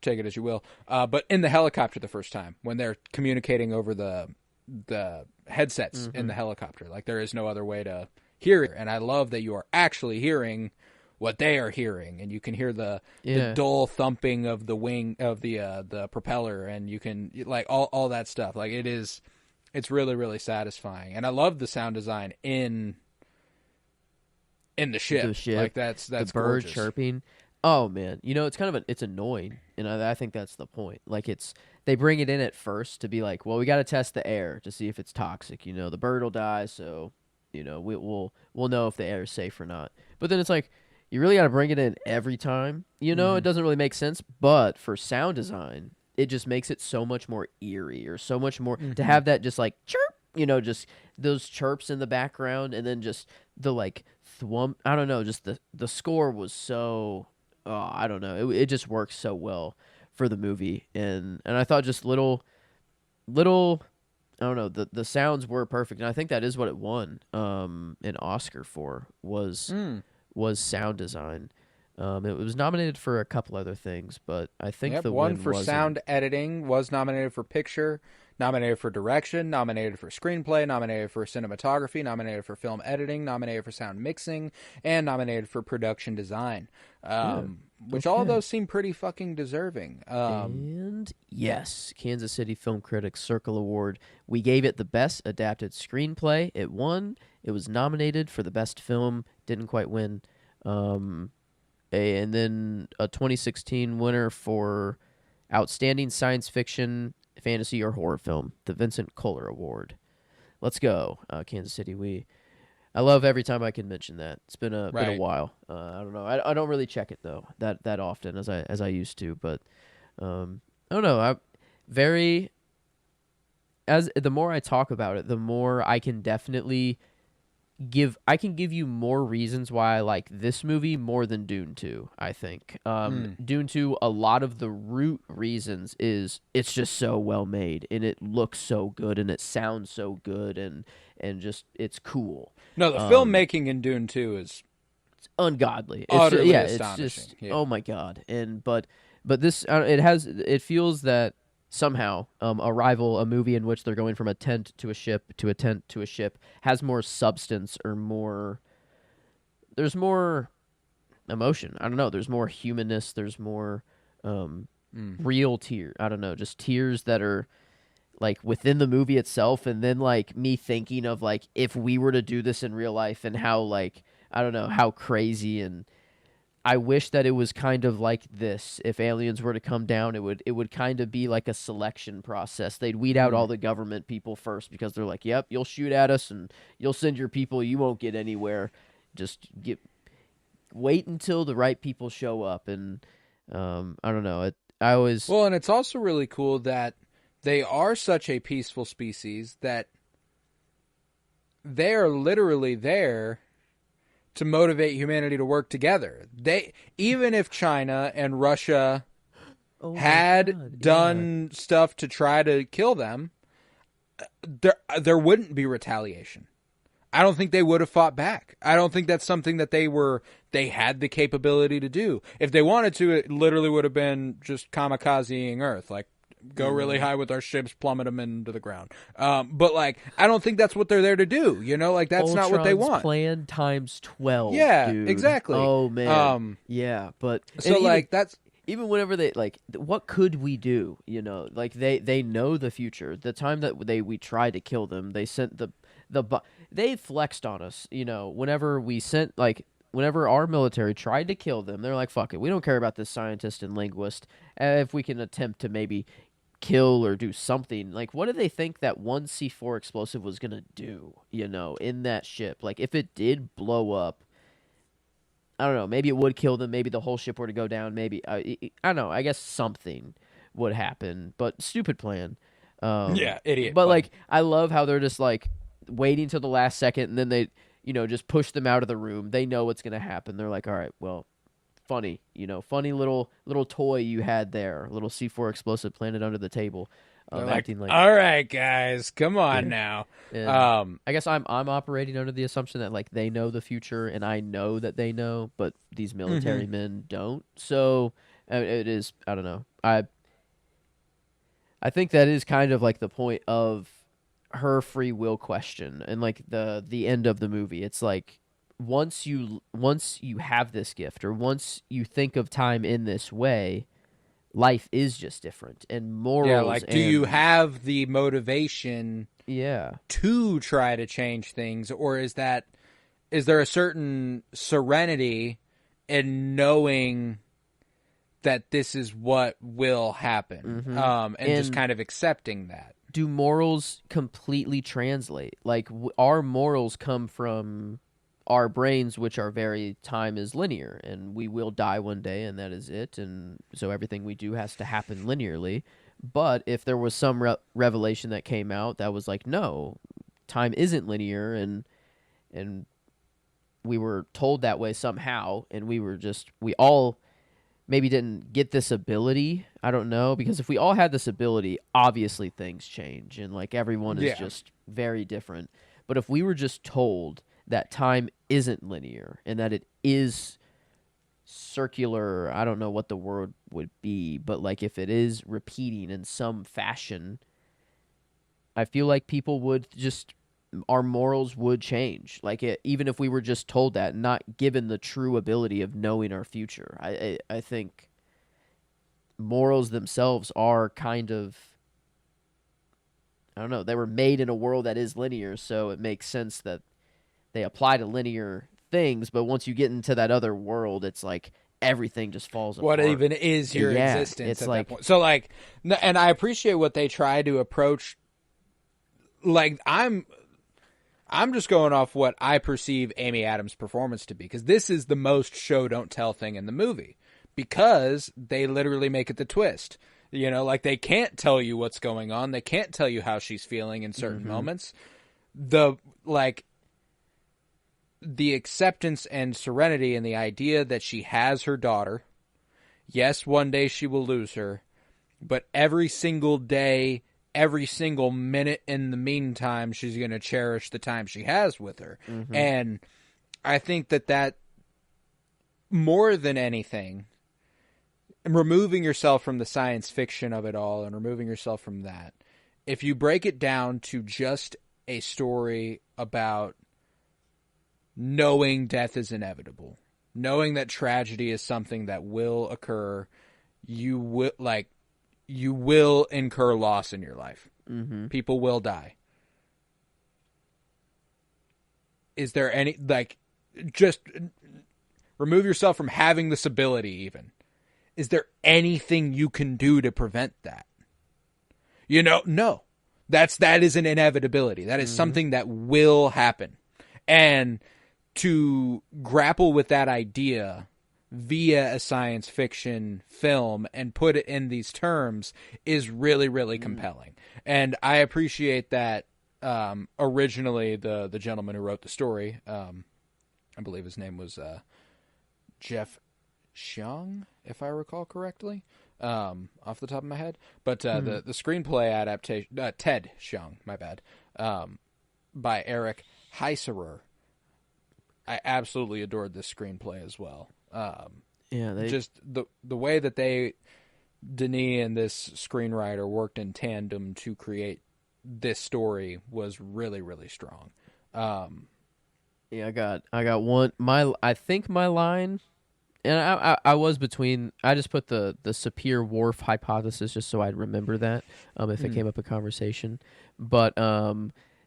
take it as you will. But in the helicopter the first time, when they're communicating over the headsets in the helicopter, like there is no other way to hear it. And I love that you are actually hearing what they are hearing, and you can hear the dull thumping of the wing of the propeller, and you can like all that stuff. Like it's really, really satisfying. And I love the sound design in the ship. Like that's the bird gorgeous. chirping. Oh man, it's kind of it's annoying, and I think that's the point. Like they bring it in at first to be like, well, we got to test the air to see if it's toxic. The bird will die, so we'll know if the air is safe or not. But then it's like you really got to bring it in every time. It doesn't really make sense. But for sound design, it just makes it so much more eerie, or so much more to have that just like chirp. Just those chirps in the background, and then just the like thwump. I don't know. Just the score was so. Oh, I don't know. It just works so well for the movie, and I thought just little. I don't know. The sounds were perfect, and I think that is what it won an Oscar for was sound design. It was nominated for a couple other things, but I think the one win for wasn't. sound editing, was nominated for picture, nominated for direction, nominated for screenplay, nominated for cinematography, nominated for film editing, nominated for sound mixing, and nominated for production design. Which all of those seem pretty fucking deserving. And yes, Kansas City Film Critics Circle Award. We gave it the best adapted screenplay. It won. It was nominated for the best film. Didn't quite win. And then a 2016 winner for outstanding science fiction, fantasy, or horror film, the Vincent Kohler Award. Let's go, Kansas City. I love every time I can mention that. It's been a while. I don't know. I don't really check it though that often as I used to. But I don't know. The more I talk about it, the more I can definitely give you more reasons why I like this movie more than Dune 2, I think. Dune 2, a lot of the root reasons is it's just so well made, and it looks so good, and it sounds so good, and just it's cool. No, the filmmaking in Dune 2 is it's ungodly. Utterly astonishing. It's just oh my god. And but this it feels that somehow Arrival, a movie in which they're going from a tent to a ship to a tent to a ship, has more substance, or there's more emotion. I don't know. There's more humanness. There's more real tears. I don't know. Just tears that are like within the movie itself, and then like me thinking of like if we were to do this in real life, and how like I don't know how crazy. And I wish that it was kind of like this. If aliens were to come down, it would kind of be like a selection process. They'd weed out all the government people first, because they're like, "Yep, you'll shoot at us and you'll send your people. You won't get anywhere. Just wait until the right people show up." And I don't know. And it's also really cool that they are such a peaceful species that they are literally there to motivate humanity to work together. Even if China and Russia had done stuff to try to kill them, there wouldn't be retaliation. I don't think they would have fought back. I don't think that's something that they had the capability to do. If they wanted to, it literally would have been just kamikazeing Earth, like go really high with our ships, plummet them into the ground. But like, I don't think that's what they're there to do. Like that's not what they want. Plan times 12. Yeah, dude. Exactly. Oh man. Yeah, but so like that's even whenever they like, what could we do? Like they know the future. The time that we tried to kill them, they sent they flexed on us. Whenever we sent whenever our military tried to kill them, they're like, "Fuck it, we don't care about this scientist and linguist. If we can attempt to maybe kill or do something, like what do they think that one C4 explosive was gonna do? In that ship, like if it did blow up, I don't know. Maybe it would kill them. Maybe the whole ship were to go down. Maybe I don't know. I guess something would happen. But stupid plan. Idiot. But like, I love how they're just like waiting till the last second, and then they, just push them out of the room. They know what's gonna happen. They're like, all right, well, funny, funny little toy you had there, little C4 explosive planted under the table, acting like, all right, guys, come on now. I guess I'm operating under the assumption that like they know the future, and I know that they know, but these military men don't. So It is. I don't know. I think that is kind of like the point of her free will question and like the end of the movie. It's like once you have this gift or once you think of time in this way, life is just different and Yeah, morals like, do you and have the motivation yeah. to try to change things, or is there a certain serenity in knowing that this is what will happen, and just And kind of accepting that? do morals completely translate? Like our morals come from our brains, which are very time is linear, and we will die one day, and that is it. And so everything we do has to happen linearly. But if there was some revelation that came out that was like, no, time isn't linear, and we were told that way somehow, and we all maybe didn't get this ability. I don't know, because if we all had this ability, obviously things change and like everyone is Yeah. just very different. But if we were just told that time isn't linear and that it is circular, I don't know what the word would be, but like if it is repeating in some fashion, I feel like people would just our morals would change. Like even if we were just told that, not given the true ability of knowing our future. I think morals themselves are kind of I don't know, they were made in a world that is linear, so it makes sense that they apply to linear things, but once you get into that other world, it's like everything just falls What apart. even is your Yeah, existence it's at that like point? So, like, and I appreciate what they try to approach. Like, I'm just going off what I perceive Amy Adams' performance to be, because this is the most show don't tell thing in the movie, because they literally make it the twist. You know, like, they can't tell you what's going on. They can't tell you how she's feeling in certain moments. The acceptance and serenity and the idea that she has her daughter. Yes, one day she will lose her, but every single day, every single minute in the meantime, she's going to cherish the time she has with her. And I think that more than anything, removing yourself from the science fiction of it all and removing yourself from that, if you break it down to just a story about knowing death is inevitable, knowing that tragedy is something that will occur, you will incur loss in your life. People will die. Is there any, like, just remove yourself from having this ability even. Is there anything you can do to prevent that? You know, no. That is an inevitability. That is something that will happen. And to grapple with that idea via a science fiction film and put it in these terms is really, really compelling. And I appreciate that originally the gentleman who wrote the story, I believe his name was Jeff Xiang, if I recall correctly, off the top of my head. But the screenplay adaptation, Ted Xiang, my bad, by Eric Heiserer. I absolutely adored this screenplay as well. Just the way that Denis and this screenwriter worked in tandem to create this story was really, really strong. yeah, I got one I think my line, and I was between. I just put the Sapir-Whorf hypothesis just so I'd remember that if it came up in conversation. But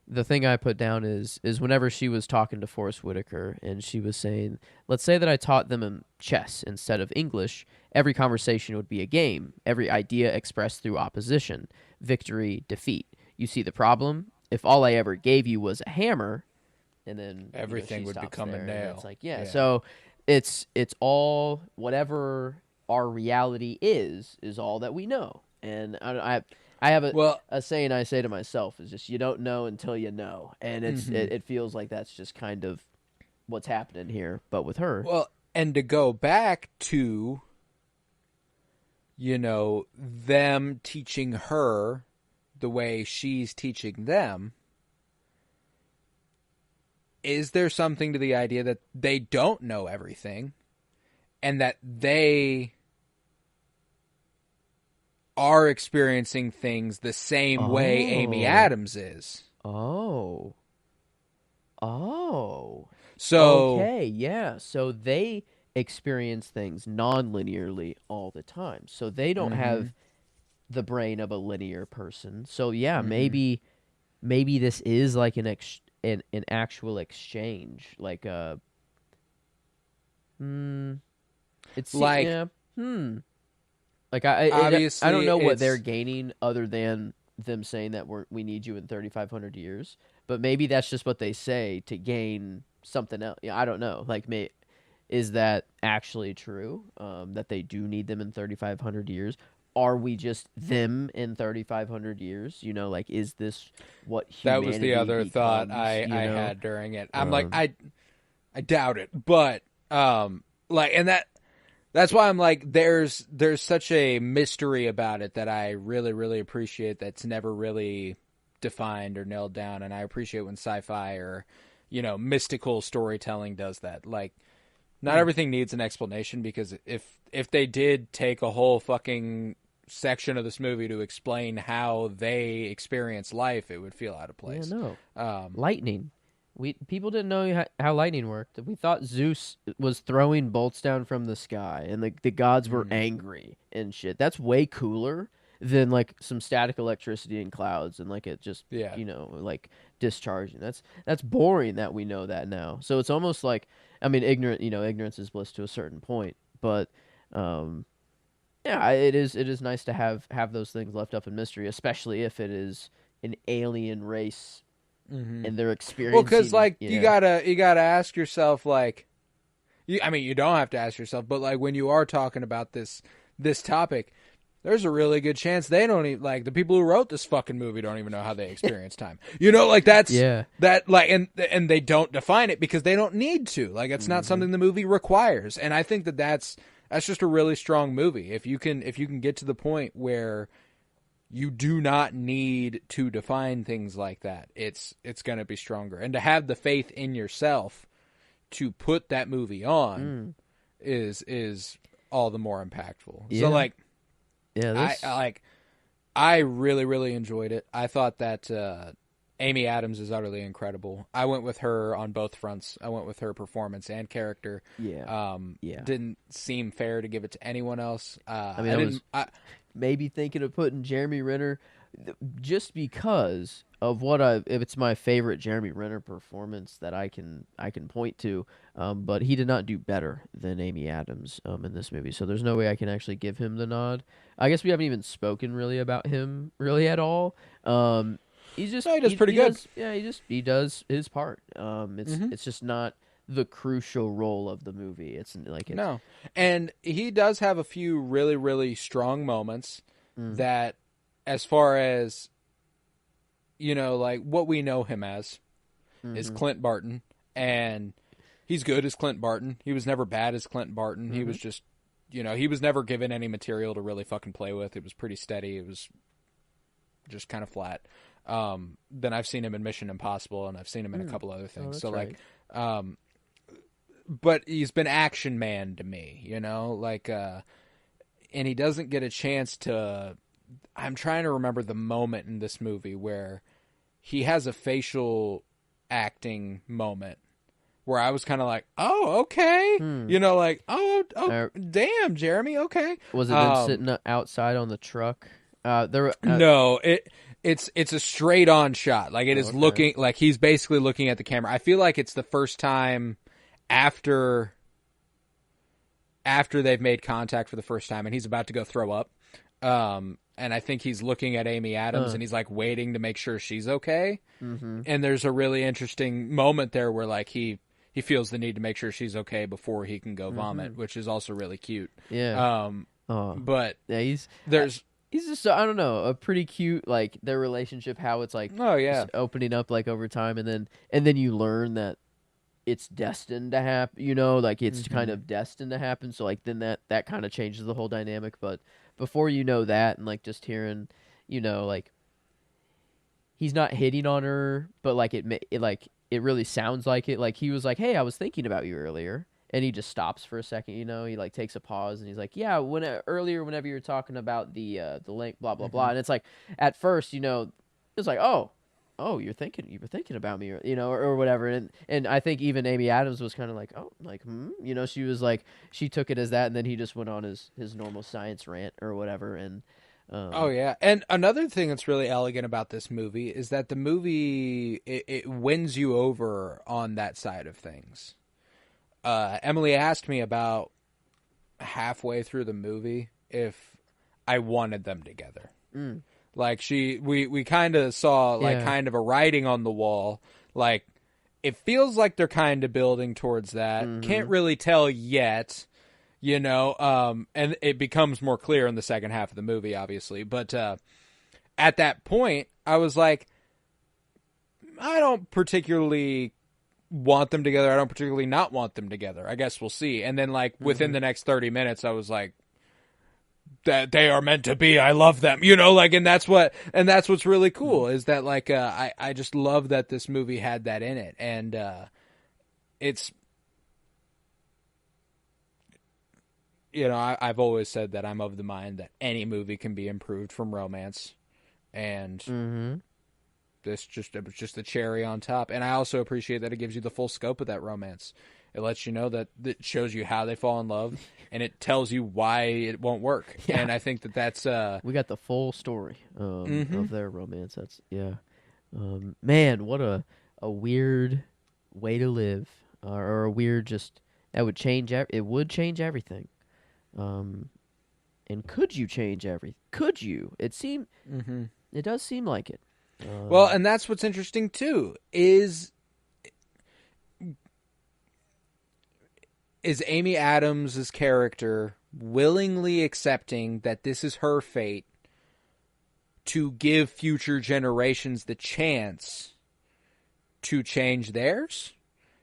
the thing I put down is whenever she was talking to Forrest Whitaker and she was saying, let's say that I taught them in chess instead of English, every conversation would be a game, every idea expressed through opposition, victory, defeat. You see the problem? If all I ever gave you was a hammer, and then Everything would become a nail. It's like, so it's all whatever our reality is all that we know. And I have a saying I say to myself is just, you don't know until you know. And it feels like that's just kind of what's happening here, but with her. Well, and to go back to, them teaching her the way she's teaching them, is there something to the idea that they don't know everything and that they are experiencing things the same way Amy Oh. Adams is. Oh. Oh. So, Okay, yeah. So they experience things non-linearly all the time. So they don't mm-hmm, have the brain of a linear person. So yeah, mm-hmm. maybe this is like an actual exchange. Like hmm Like, yeah. Like I don't obviously, know what they're it's gaining other than them saying that we need you in 3,500 years. But maybe that's just what they say to gain something else. Yeah, I don't know. Like, is that actually true? That they do need them in 3,500 years? Are we just them in 3,500 years? You know, like, is this what that was the humanity other thought becomes? You I know, had during it. I'm like, um, I doubt it, but like, and that's why I'm like, there's such a mystery about it that I really really appreciate. That's never really defined or nailed down, and I appreciate when sci-fi or mystical storytelling does that. Like, not hmm, everything needs an explanation, because if they did take a whole fucking section of this movie to explain how they experience life, it would feel out of yeah, place. no. Um, Lightning. We people didn't know how lightning worked. We thought Zeus was throwing bolts down from the sky, and the gods were mm, angry and shit. That's way cooler than like some static electricity in clouds and like it just yeah, like discharging. That's boring that we know that now. So it's almost like I mean ignorance is bliss to a certain point, but um yeah, it is nice to have those things left up in mystery, especially if it is an alien race hmm and they're well, because experiencing like you gotta ask yourself, like, I mean, you don't have to ask yourself, but like when you are talking about this topic, there's a really good chance they don't even, like, the people who wrote this fucking movie don't even know how they experience time. Like, that's yeah. that, like, and they don't define it because they don't need to. Like, it's not Hmm. something the movie requires, and I think that's just a really strong movie. If you can get to the point where you do not need to define things like that, it's going to be stronger. And to have the faith in yourself to put that movie on Mm. is all the more impactful. So, Yeah. like, Yeah, I this like I really really enjoyed it. I thought that Amy Adams is utterly incredible. I went with her on both fronts. I went with her performance and character. yeah. Yeah. Didn't seem fair to give it to anyone else. I mean, I I didn't. was maybe thinking of putting Jeremy Renner just because of if it's my favorite Jeremy Renner performance that I can point to. But he did not do better than Amy Adams in this movie. So there's no way I can actually give him the nod. I guess we haven't even spoken really about him really at all. He just No, he does pretty he good. does yeah he does his part. It's Hmm. it's just not the crucial role of the movie. It's like it's No, and he does have a few really really strong moments mm, that, as far as like what we know him as, is mm-hmm, Clint Barton, and he's good as Clint Barton. He was never bad as Clint Barton. He mm-hmm. was just, he was never given any material to really fucking play with. It was pretty steady. It was just kind of flat. Then I've seen him in Mission Impossible, and I've seen him in a Mm. couple other Oh, things. that's So, like, right. um, but he's been Action Man to me, like, and he doesn't get a chance to. I'm trying to remember the moment in this movie where he has a facial acting moment where I was kind of like, oh, okay, Hmm. like, oh, Uh, damn, Jeremy, okay. was it them Um, sitting outside on the truck? There. no, it's a straight on shot. Like, it Oh, is okay. looking like he's basically looking at the camera. I feel like it's the first time after they've made contact for the first time, and he's about to go throw up. And I think he's looking at Amy Adams, Uh. and he's like waiting to make sure she's okay. Mm-hmm. And there's a really interesting moment there where, like, he feels the need to make sure she's okay before he can go Mm-hmm. vomit, which is also really cute. Yeah. Um, Oh. but Yeah. Uh, there's he's just I don't know a pretty cute like their relationship how it's like oh yeah, just opening up like over time and then you learn that it's destined to happen. Like it's kind hmm of destined to happen. So like then that kind of changes the whole dynamic. But before you know that and like just hearing, like he's not hitting on her, but like it like it really sounds like it. Like he was like, "Hey, I was thinking about you earlier," and he just stops for a second. He like takes a pause, and he's like, "Yeah, earlier, whenever you were talking about the link, blah blah blah," and it's like, at first, it's like, oh, you were thinking about me, or whatever, and I think even Amy Adams was kind of like, oh, like, she was like, she took it as that, and then he just went on his normal science rant or whatever, and. Oh yeah, and another thing that's really elegant about this movie is that the movie it wins you over on that side of things. Emily asked me about halfway through the movie if I wanted them together. Like we kind of saw like kind of a writing on the wall. Like it feels like they're kind of building towards that. Can't really tell yet. And it becomes more clear in the second half of the movie, obviously. But at that point, I was like, I don't particularly want them together. I don't particularly not want them together. I guess we'll see. And then, like, within the next 30 minutes, I was like, that they are meant to be. I love them, and that's what's really cool is that, like, I just love that this movie had that in it. And it's, I've always said that I'm of the mind that any movie can be improved from romance, and it was just the cherry on top. And I also appreciate that it gives you the full scope of that romance. It lets you know that it shows you how they fall in love, and it tells you why it won't work. Yeah. And I think that's we got the full story of their romance. That's man, what a weird way to live, or a weird that would change. It would change everything. And could you change everything? Could you? It does seem like it. Well, and that's what's interesting too, is Amy Adams' character willingly accepting that this is her fate to give future generations the chance to change theirs?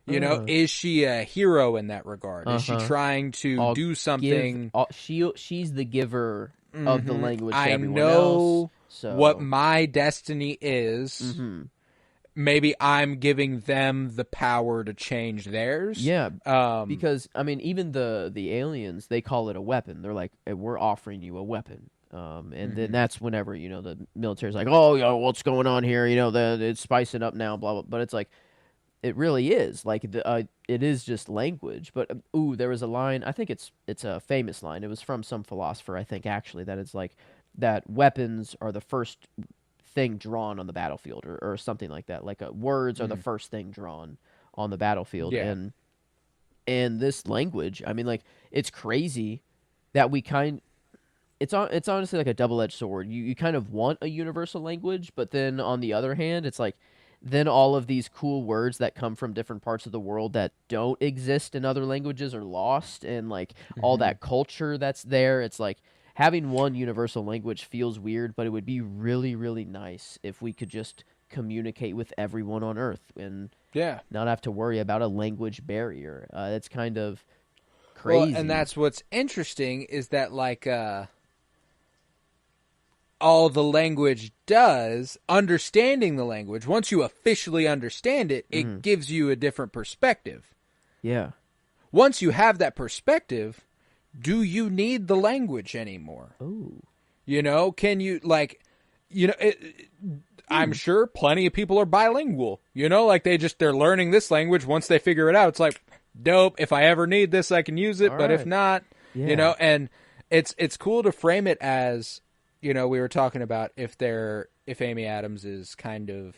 Is she a hero in that regard? Is she trying to do something? She's the giver of the language to everyone else. I know what So my destiny is. Maybe I'm giving them the power to change theirs. Yeah, because, even the aliens, they call it a weapon. They're like, hey, we're offering you a weapon. And then that's whenever, the military's like, oh, what's going on here? It's spicing up now, blah, blah. But it's like, it really is like it is just language. But there was a line. I think it's a famous line. It was from some philosopher, I think, actually, that it's like that weapons are the first thing drawn on the battlefield, or something like that. Like words are the first thing drawn on the battlefield. Yeah. And this language, like, it's crazy that it's honestly like a double-edged sword. You kind of want a universal language, but then on the other hand, it's like, then all of these cool words that come from different parts of the world that don't exist in other languages are lost, and like all that culture that's there. It's like having one universal language feels weird, but it would be really, really nice if we could just communicate with everyone on Earth and not have to worry about a language barrier. It's kind of crazy. Well, and that's what's interesting is that, like, all the language does, understanding the language, once you officially understand it, it gives you a different perspective. Yeah. Once you have that perspective, do you need the language anymore? Ooh. Can you, like, I'm sure plenty of people are bilingual, like they're learning this language. Once they figure it out, it's like, dope. If I ever need this, I can use it. All but right. If not, and it's cool to frame it as, we were talking about if Amy Adams is kind of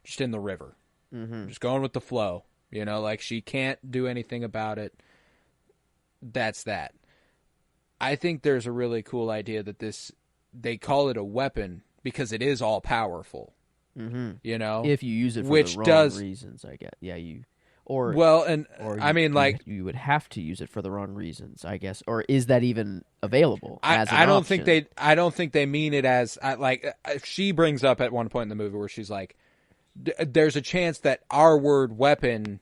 just in the river, just going with the flow, like she can't do anything about it. That's that. I think there's a really cool idea that they call it a weapon because it is all powerful, if you use it for the wrong reasons, I guess. Yeah, you would have to use it for the wrong reasons, I guess. Or is that even available? I don't think they mean it as she brings up at one point in the movie where she's like, "There's a chance that our word weapon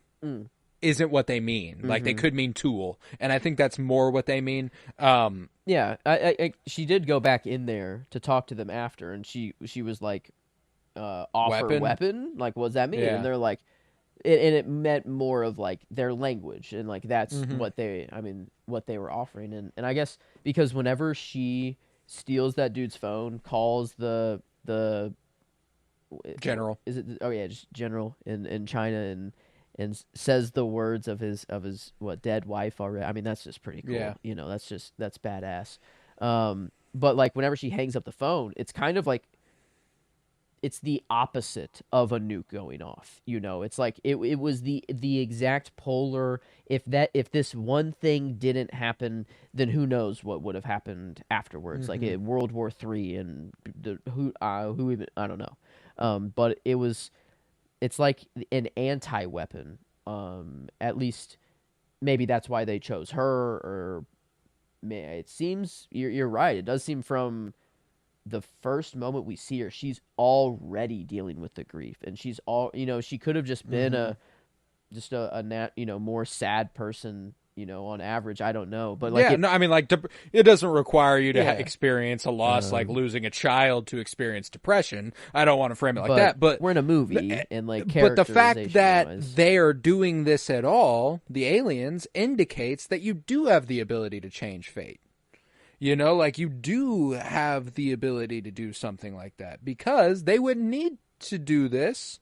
isn't what they mean. Like they could mean tool, and I think that's more what they mean." Yeah, she did go back in there to talk to them after, and she was like, "Offer weapon? Like, what does that mean?" Yeah. And they're like, and it meant more of like their language, and like that's Mm-hmm. what what they were offering. And I guess because whenever she steals that dude's phone, calls the General. is it oh yeah, just general in China, and says the words of his what, dead wife already. I mean, that's just pretty cool. Yeah. That's badass. But like whenever she hangs up the phone, it's kind of like it's the opposite of a nuke going off. It's like it was the exact polar. If this one thing didn't happen, then who knows what would have happened afterwards? Like World War III, and who even, I don't know. But it's like an anti-weapon. At least maybe that's why they chose her. Or it seems you're right. It does seem from the first moment we see her, she's already dealing with the grief, and she's she could have just been a more sad person, on average. I don't know, but like no, I mean, like, it doesn't require you to Yeah. experience a loss like losing a child to experience depression. I don't want to frame it like that, but we're in a movie, and like but the fact that characterization-wise- they are doing this at all, the aliens, indicates that you do have the ability to change fate. Like you do have the ability to do something like that, because they wouldn't need to do this.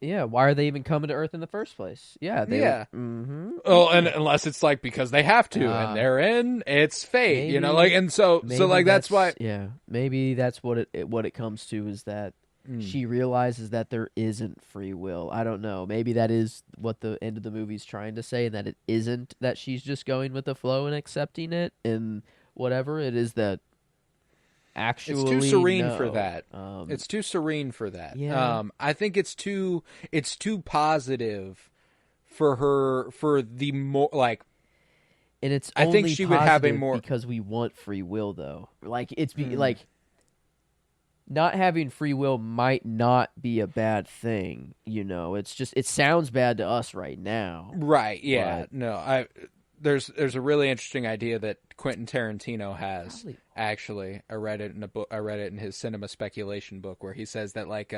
Yeah, why are they even coming to Earth in the first place? Yeah, Oh, and unless it's like because they have to, and they're in, it's fate, maybe- like, and so like that's why. Yeah, maybe that's what it comes to, is that she realizes that there isn't free will. I don't know. Maybe that is what the end of the movie's trying to say, and that it isn't that she's just going with the flow and accepting it, and whatever it is that actually It's too serene no. for that. It's too serene for that. Yeah. I think it's too positive for her, for the more like. And it's I think only she would have a positive more, because we want free will, though. Like like not having free will might not be a bad thing. It's just, it sounds bad to us right now. right. Yeah. But- No. There's a really interesting idea that Quentin Tarantino has. Probably. Actually, I read it in a book. I read it in his cinema speculation book, where he says that like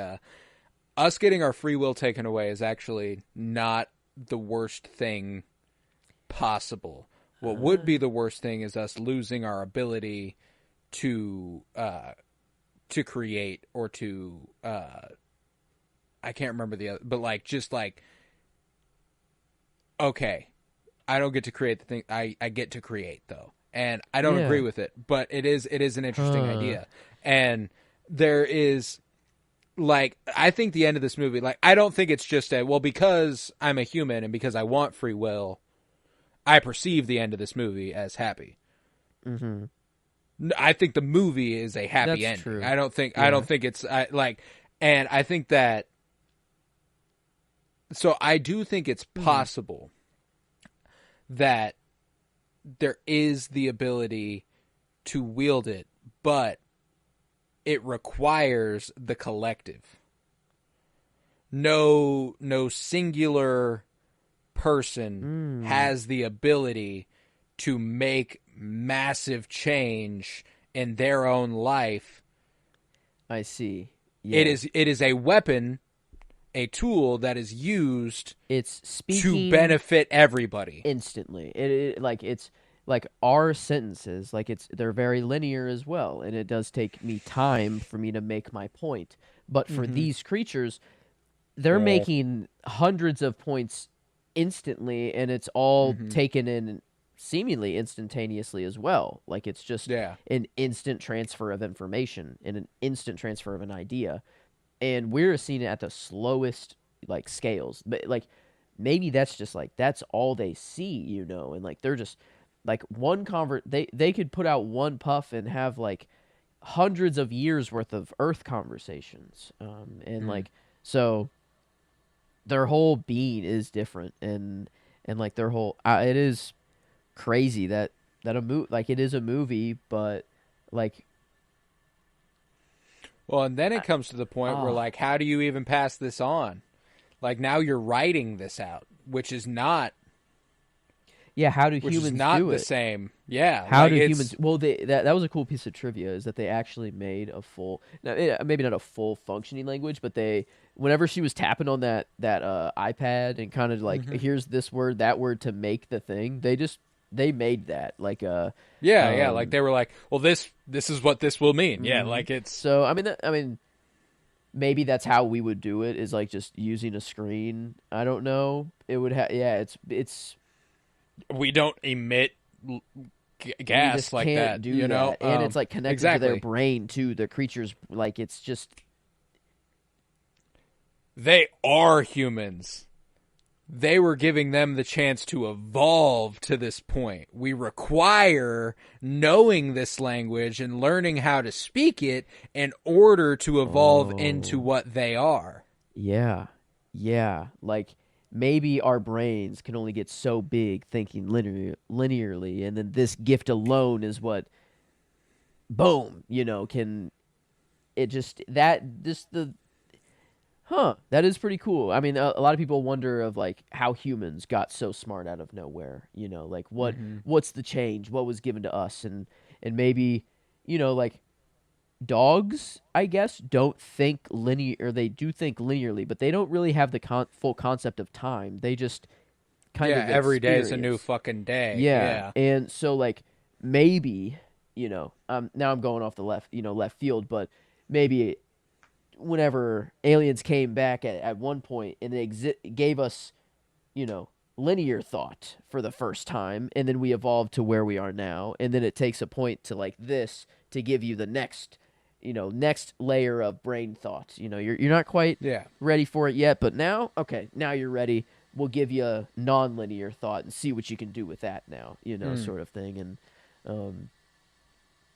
us getting our free will taken away is actually not the worst thing possible. What would be the worst thing is us losing our ability to create, or to I can't remember the other, but like just like, okay, I don't get to create the thing. I get to create, though. And I don't agree with it, but it is an interesting idea. And there is, like, I think the end of this movie, like, I don't think it's just because I'm a human and because I want free will, I perceive the end of this movie as happy. Mm-hmm. I think the movie is a happy That's ending. true. I don't think it's and I think that, so I do think it's possible that there is the ability to wield it, but it requires the collective. No singular person has the ability to make massive change in their own life. I see. Yeah. It is a weapon, a tool that is used It's speaking to benefit everybody. instantly. It's like our sentences, like they're very linear as well, and it does take me time for me to make my point. But for these creatures, they're making hundreds of points instantly, and it's all taken in seemingly instantaneously as well. Like it's just an instant transfer of information and an instant transfer of an idea. And we're seeing it at the slowest like scales. But like maybe that's just like that's all they see, and like they're just like they could put out one puff and have like hundreds of years worth of Earth conversations. And like so their whole being is different, and like their whole it is crazy that a movie, like it is a movie, but like well, and then it comes to the point where like, how do you even pass this on? Like now you're writing this out, which is not Yeah, how do which is humans not do the it? same. Yeah, How like do it's humans? Well, that was a cool piece of trivia is that they actually made a full, maybe not a full functioning language, but whenever she was tapping on that iPad and kind of like Mhm. here's this word, that word to make the thing, they made that like yeah, like um they were like, well, this is what this will mean. Yeah, mhm. like it's So I mean maybe that's how we would do it is like just using a screen. I don't know. It would have yeah. It's we don't emit we just gas like can't that, do that, and it's like connected to their exactly. brain too. The creatures like it's just They are humans. They were giving them the chance to evolve to this point. We require knowing this language and learning how to speak it in order to evolve into oh what they are. yeah yeah like maybe our brains can only get so big thinking linearly, and then this gift alone is what boom can it just that just the Huh, that is pretty cool. I mean, a lot of people wonder of like how humans got so smart out of nowhere. Like Hmm. what's the change? What was given to us? And maybe, like dogs, I guess, don't think linear, or they do think linearly, but they don't really have the full concept of time. They just kind Yeah, of every day is a new experience. fucking day. Yeah, Yeah. and so like maybe, now I'm going off the left field, but maybe whenever aliens came back at one point and they gave us, you know, linear thought for the first time, and then we evolved to where we are now, and then it takes a point to like this to give you the next layer of brain thought. You're not quite Yeah. ready for it yet, but now, okay, now you're ready. We'll give you a non-linear thought and see what you can do with that now, Mm. sort of thing. And um,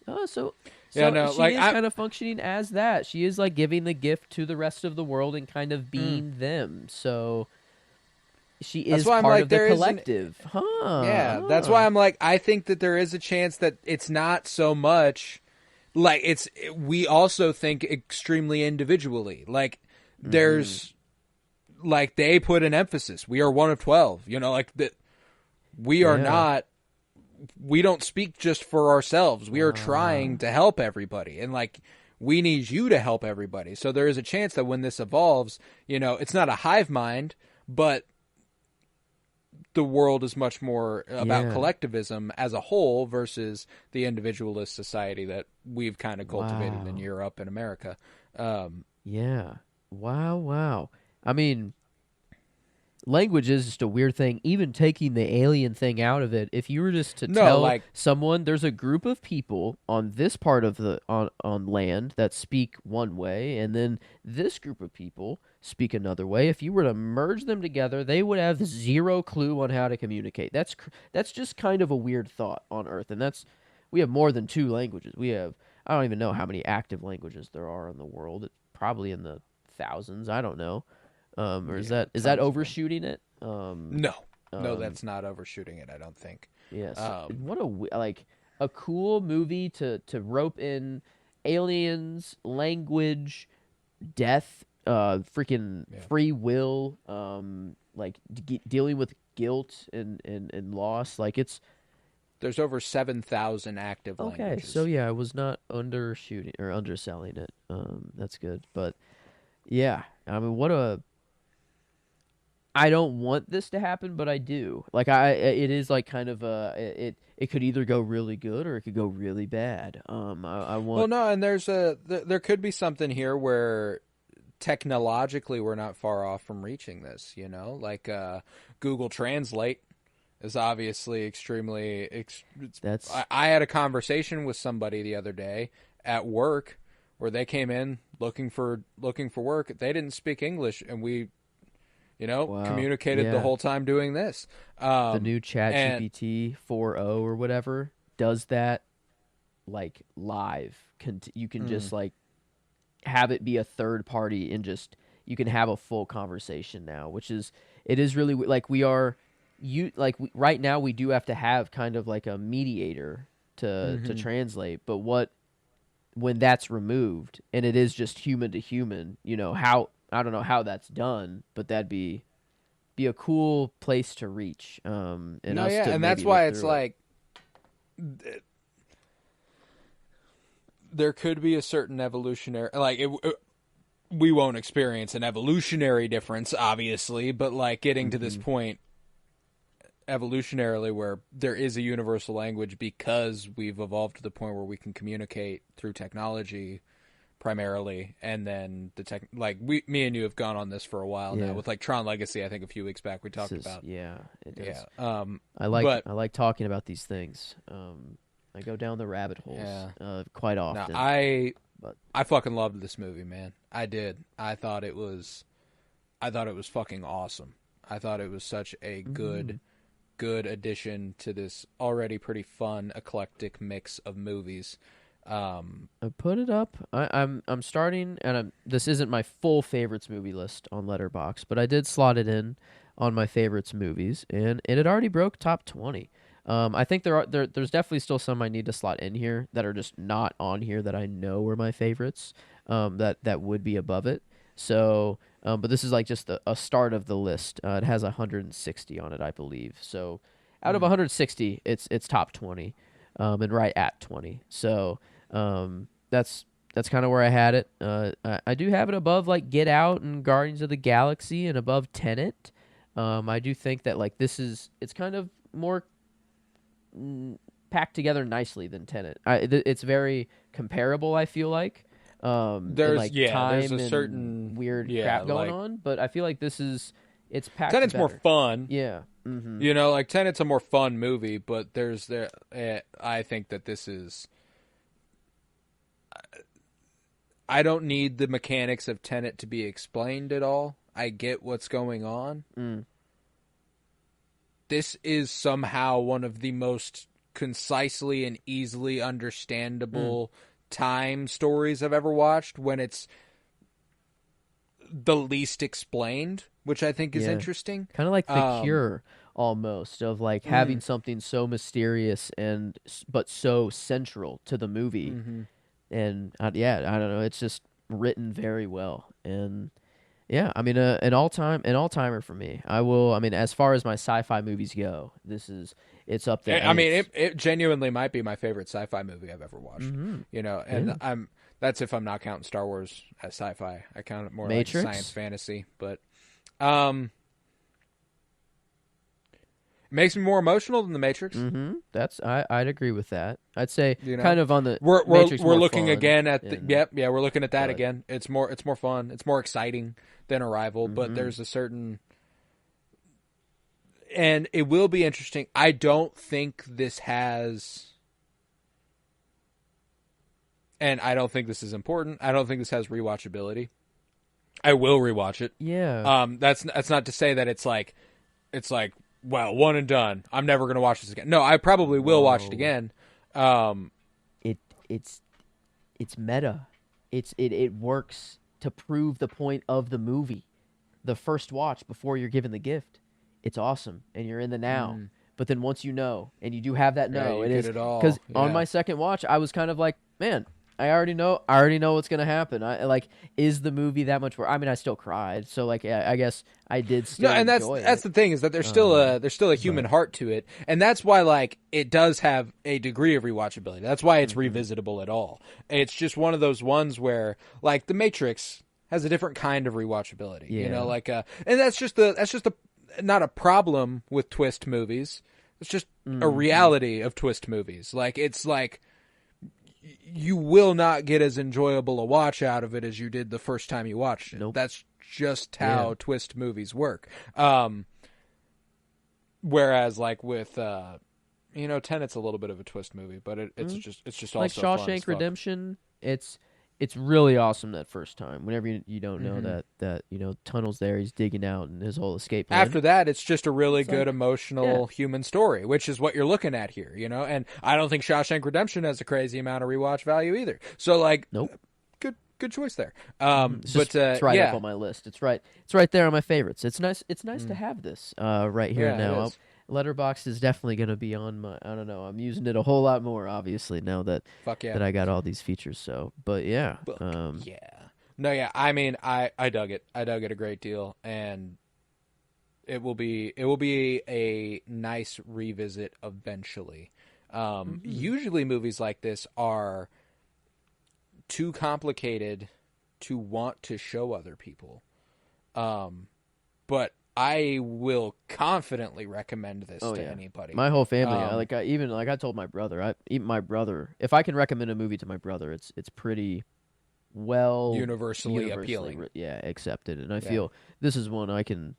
Oh, so Yeah, so no, she like is I kind of functioning as that. She is like giving the gift to the rest of the world and kind of mm. being them. So she That's is why I'm part like of the there is an collective. yeah, that's why I'm like I think that there is a chance that it's not so much like it's we also think extremely individually. Like Mm-hmm. there's like they put an emphasis. We are one of 12, like that we are Yeah. not we don't speak just for ourselves. We are trying Uh, to help everybody. And like we need you to help everybody. So there is a chance that when this evolves, it's not a hive mind, but the world is much more about yeah. collectivism as a whole versus the individualist society that we've kind of cultivated in Wow. Europe and America. Um, Yeah. Wow. Wow. I mean, language is just a weird thing. Even taking the alien thing out of it, if you were just to no, tell like, someone there's a group of people on this part of the on land that speak one way, and then this group of people speak another way, if you were to merge them together, they would have zero clue on how to communicate. That's just kind of a weird thought on Earth, and we have more than two languages. We have I don't even know how many active languages there are in the world. It's probably in the thousands. I don't know. Or is yeah, that tons of them. overshooting it? No, no, Um, that's not overshooting it, I don't think. yes. Um, What like a cool movie to rope in aliens, language, death, freaking yeah. free will, like dealing with guilt and loss. Like it's There's over 7,000 active okay. So languages. yeah, I was not undershooting or underselling it. That's good. But yeah, I mean, what a I don't want this to happen, but I do. Like it is like kind of it could either go really good or it could go really bad. I Well, want. no, and there could be something here where technologically we're not far off from reaching this, like Google Translate is obviously extremely That's I had a conversation with somebody the other day at work where they came in looking for work. They didn't speak English and we, wow. communicated the Yeah, whole time doing this. the new Chat And GPT 4.0 or whatever does that like live. You can mm, just like have it be a third party and just you can have a full conversation now, which is it is really like we are you like right now we do have to have kind of like a mediator to mhm. translate, but what when that's removed and it is just human to human, how I don't know how that's done, but that'd be be a cool place to reach. And No, us yeah, to and maybe that's why look it's through it. like there could be a certain evolutionary, like we won't experience an evolutionary difference, obviously, but like getting to this point evolutionarily where there is a universal language because we've evolved to the point where we can communicate through technology primarily, and then me and you have gone on this for a while now with like Tron Legacy. I think a few weeks back we talked about. It does. Yeah. I like talking about these things. I go down the rabbit holes quite often. No, I fucking loved this movie, man. I did. I thought it was fucking awesome. I thought it was such a good addition to this already pretty fun, eclectic mix of movies. I put it up. I'm starting, and this isn't my full favorites movie list on Letterboxd, but I did slot it in on my favorites movies, and it had already broke top 20. I think there's definitely still some I need to slot in here that are just not on here that I know were my favorites. That would be above it. So, but this is like just a start of the list. It has 160 on it, I believe. So, out of 160, it's top 20, and right at 20. So, that's kind of where I had it. I do have it above like Get Out and Guardians of the Galaxy and above Tenet. I do think that like it's kind of more packed together nicely than Tenet. It's very comparable, I feel like. There's time there's a and certain weird crap going on, but I feel like it's packed. Tenet's better. more fun. Yeah. You know, like Tenet's a more fun movie, but I think that this is. I don't need the mechanics of Tenet to be explained at all. I get what's going on. This is somehow one of the most concisely and easily understandable time stories I've ever watched when it's the least explained, which I think is interesting. Kind of like The Cure, almost, of like having something so mysterious but so central to the movie. And I don't know, it's just written very well. And yeah, I mean, an all-timer for me. As far as my sci-fi movies go, it's up there. I mean, it genuinely might be my favorite sci-fi movie I've ever watched. You know, and that's if I'm not counting Star Wars as sci-fi. I count it more Matrix? like science fantasy, but it makes me more emotional than the Matrix. I'd agree with that. I'd say kind of on the we're Matrix looking fun again at we're looking at that again. It's more fun. It's more exciting than Arrival, but there's a certain, and it will be interesting. I don't think this has, and I don't think this is important. I don't think this has rewatchability. I will rewatch it. Yeah. That's not to say that it's like well, one and done. I'm never going to watch this again. No, I probably will watch it again. It's meta. It works to prove the point of the movie. The first watch before you're given the gift, it's awesome, and you're in the now. But then once you know, and you do have that know, it is because on my second watch, I was kind of like, man, I already know what's gonna happen. Is the movie that much worse? I mean, I still cried, so like, I guess I did still. No, and that's the thing, is that there's still a human heart to it, and that's why like it does have a degree of rewatchability. That's why it's revisitable at all. It's just one of those ones where like The Matrix has a different kind of rewatchability. You know, like and that's just not a problem with twist movies. It's just a reality of twist movies. Like it's like, you will not get as enjoyable a watch out of it as you did the first time you watched it. Nope. That's just how twist movies work. Whereas like with Tenet's a little bit of a twist movie, but it's just like also fun as Shawshank fuck. Redemption. It's really awesome that first time. Whenever you don't know that Tunnel's there, he's digging out, and his whole escape plan. After that, it's just a really good emotional human story, which is what you're looking at here, And I don't think Shawshank Redemption has a crazy amount of rewatch value either. So like, nope. Good choice there. It's right up on my list. It's right there on my favorites. It's nice to have this right here now. Letterboxd is definitely going to be on my. I don't know. I'm using it a whole lot more, obviously, now that that I got all these features. So, but yeah, I mean, I dug it. I dug it a great deal, and it will be a nice revisit eventually. Usually movies like this are too complicated to want to show other people. But I will confidently recommend this to anybody. My whole family, I told my brother, if I can recommend a movie to my brother, it's pretty well universally appealing. Accepted. And I feel this is one I can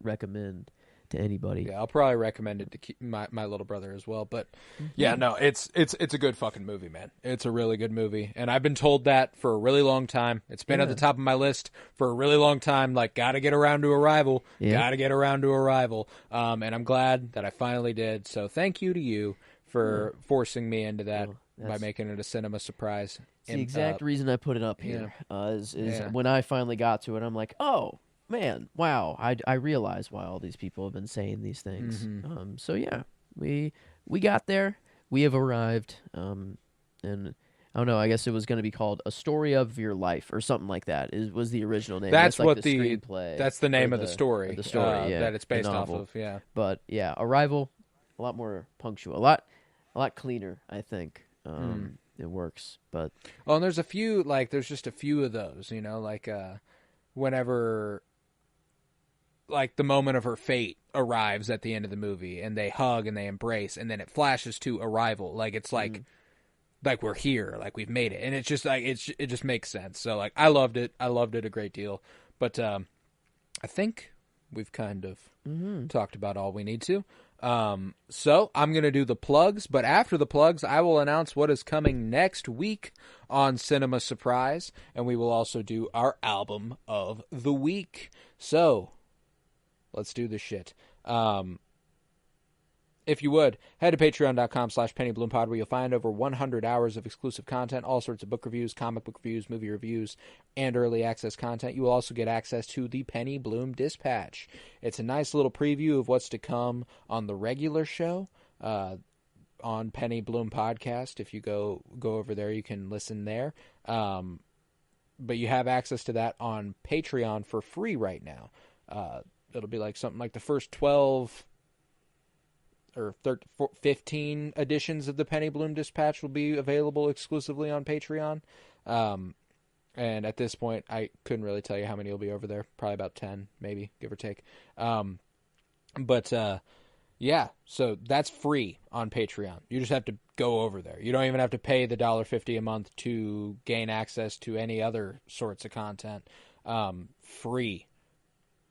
recommend to anybody. Yeah, I'll probably recommend it to my little brother as well. But yeah, no, it's a good fucking movie, man. It's a really good movie, and I've been told that for a really long time. It's been at the top of my list for a really long time. Like, gotta get around to Arrival. Gotta get around to Arrival. And I'm glad that I finally did. So thank you to you for forcing me into that by making it a cinema surprise. It's the exact reason I put it up here is when I finally got to it, I'm like, oh. Man, wow! I realize why all these people have been saying these things. So yeah, we got there. We have arrived. And I don't know. I guess it was going to be called A Story of Your Life or something like that. Was the original name? That's like what the screenplay. That's the name of the story. Yeah, that it's based off of. Yeah, but yeah, Arrival, a lot more punctual, a lot cleaner. I think it works. But and there's a few there's just a few of those. Whenever. Like the moment of her fate arrives at the end of the movie, and they hug and they embrace, and then it flashes to Arrival. Like it's like we're here, like we've made it, and it's just like it just makes sense. So like I loved it a great deal. But I think we've kind of talked about all we need to. So I'm gonna do the plugs, but after the plugs, I will announce what is coming next week on Cinema Surprise, and we will also do our album of the week. So. Let's do this shit. If you would, head to patreon.com/PennyBloomPod, where you'll find over 100 hours of exclusive content, all sorts of book reviews, comic book reviews, movie reviews, and early access content. You will also get access to the Penny Bloom Dispatch. It's a nice little preview of what's to come on the regular show on Penny Bloom Podcast. If you go over there, you can listen there. But you have access to that on Patreon for free right now. It'll be like something like the first 12 or 15 editions of the Penny Bloom Dispatch will be available exclusively on Patreon. And at this point, I couldn't really tell you how many will be over there. Probably about 10, maybe, give or take. Yeah, so that's free on Patreon. You just have to go over there. You don't even have to pay the $1.50 a month to gain access to any other sorts of content. Free.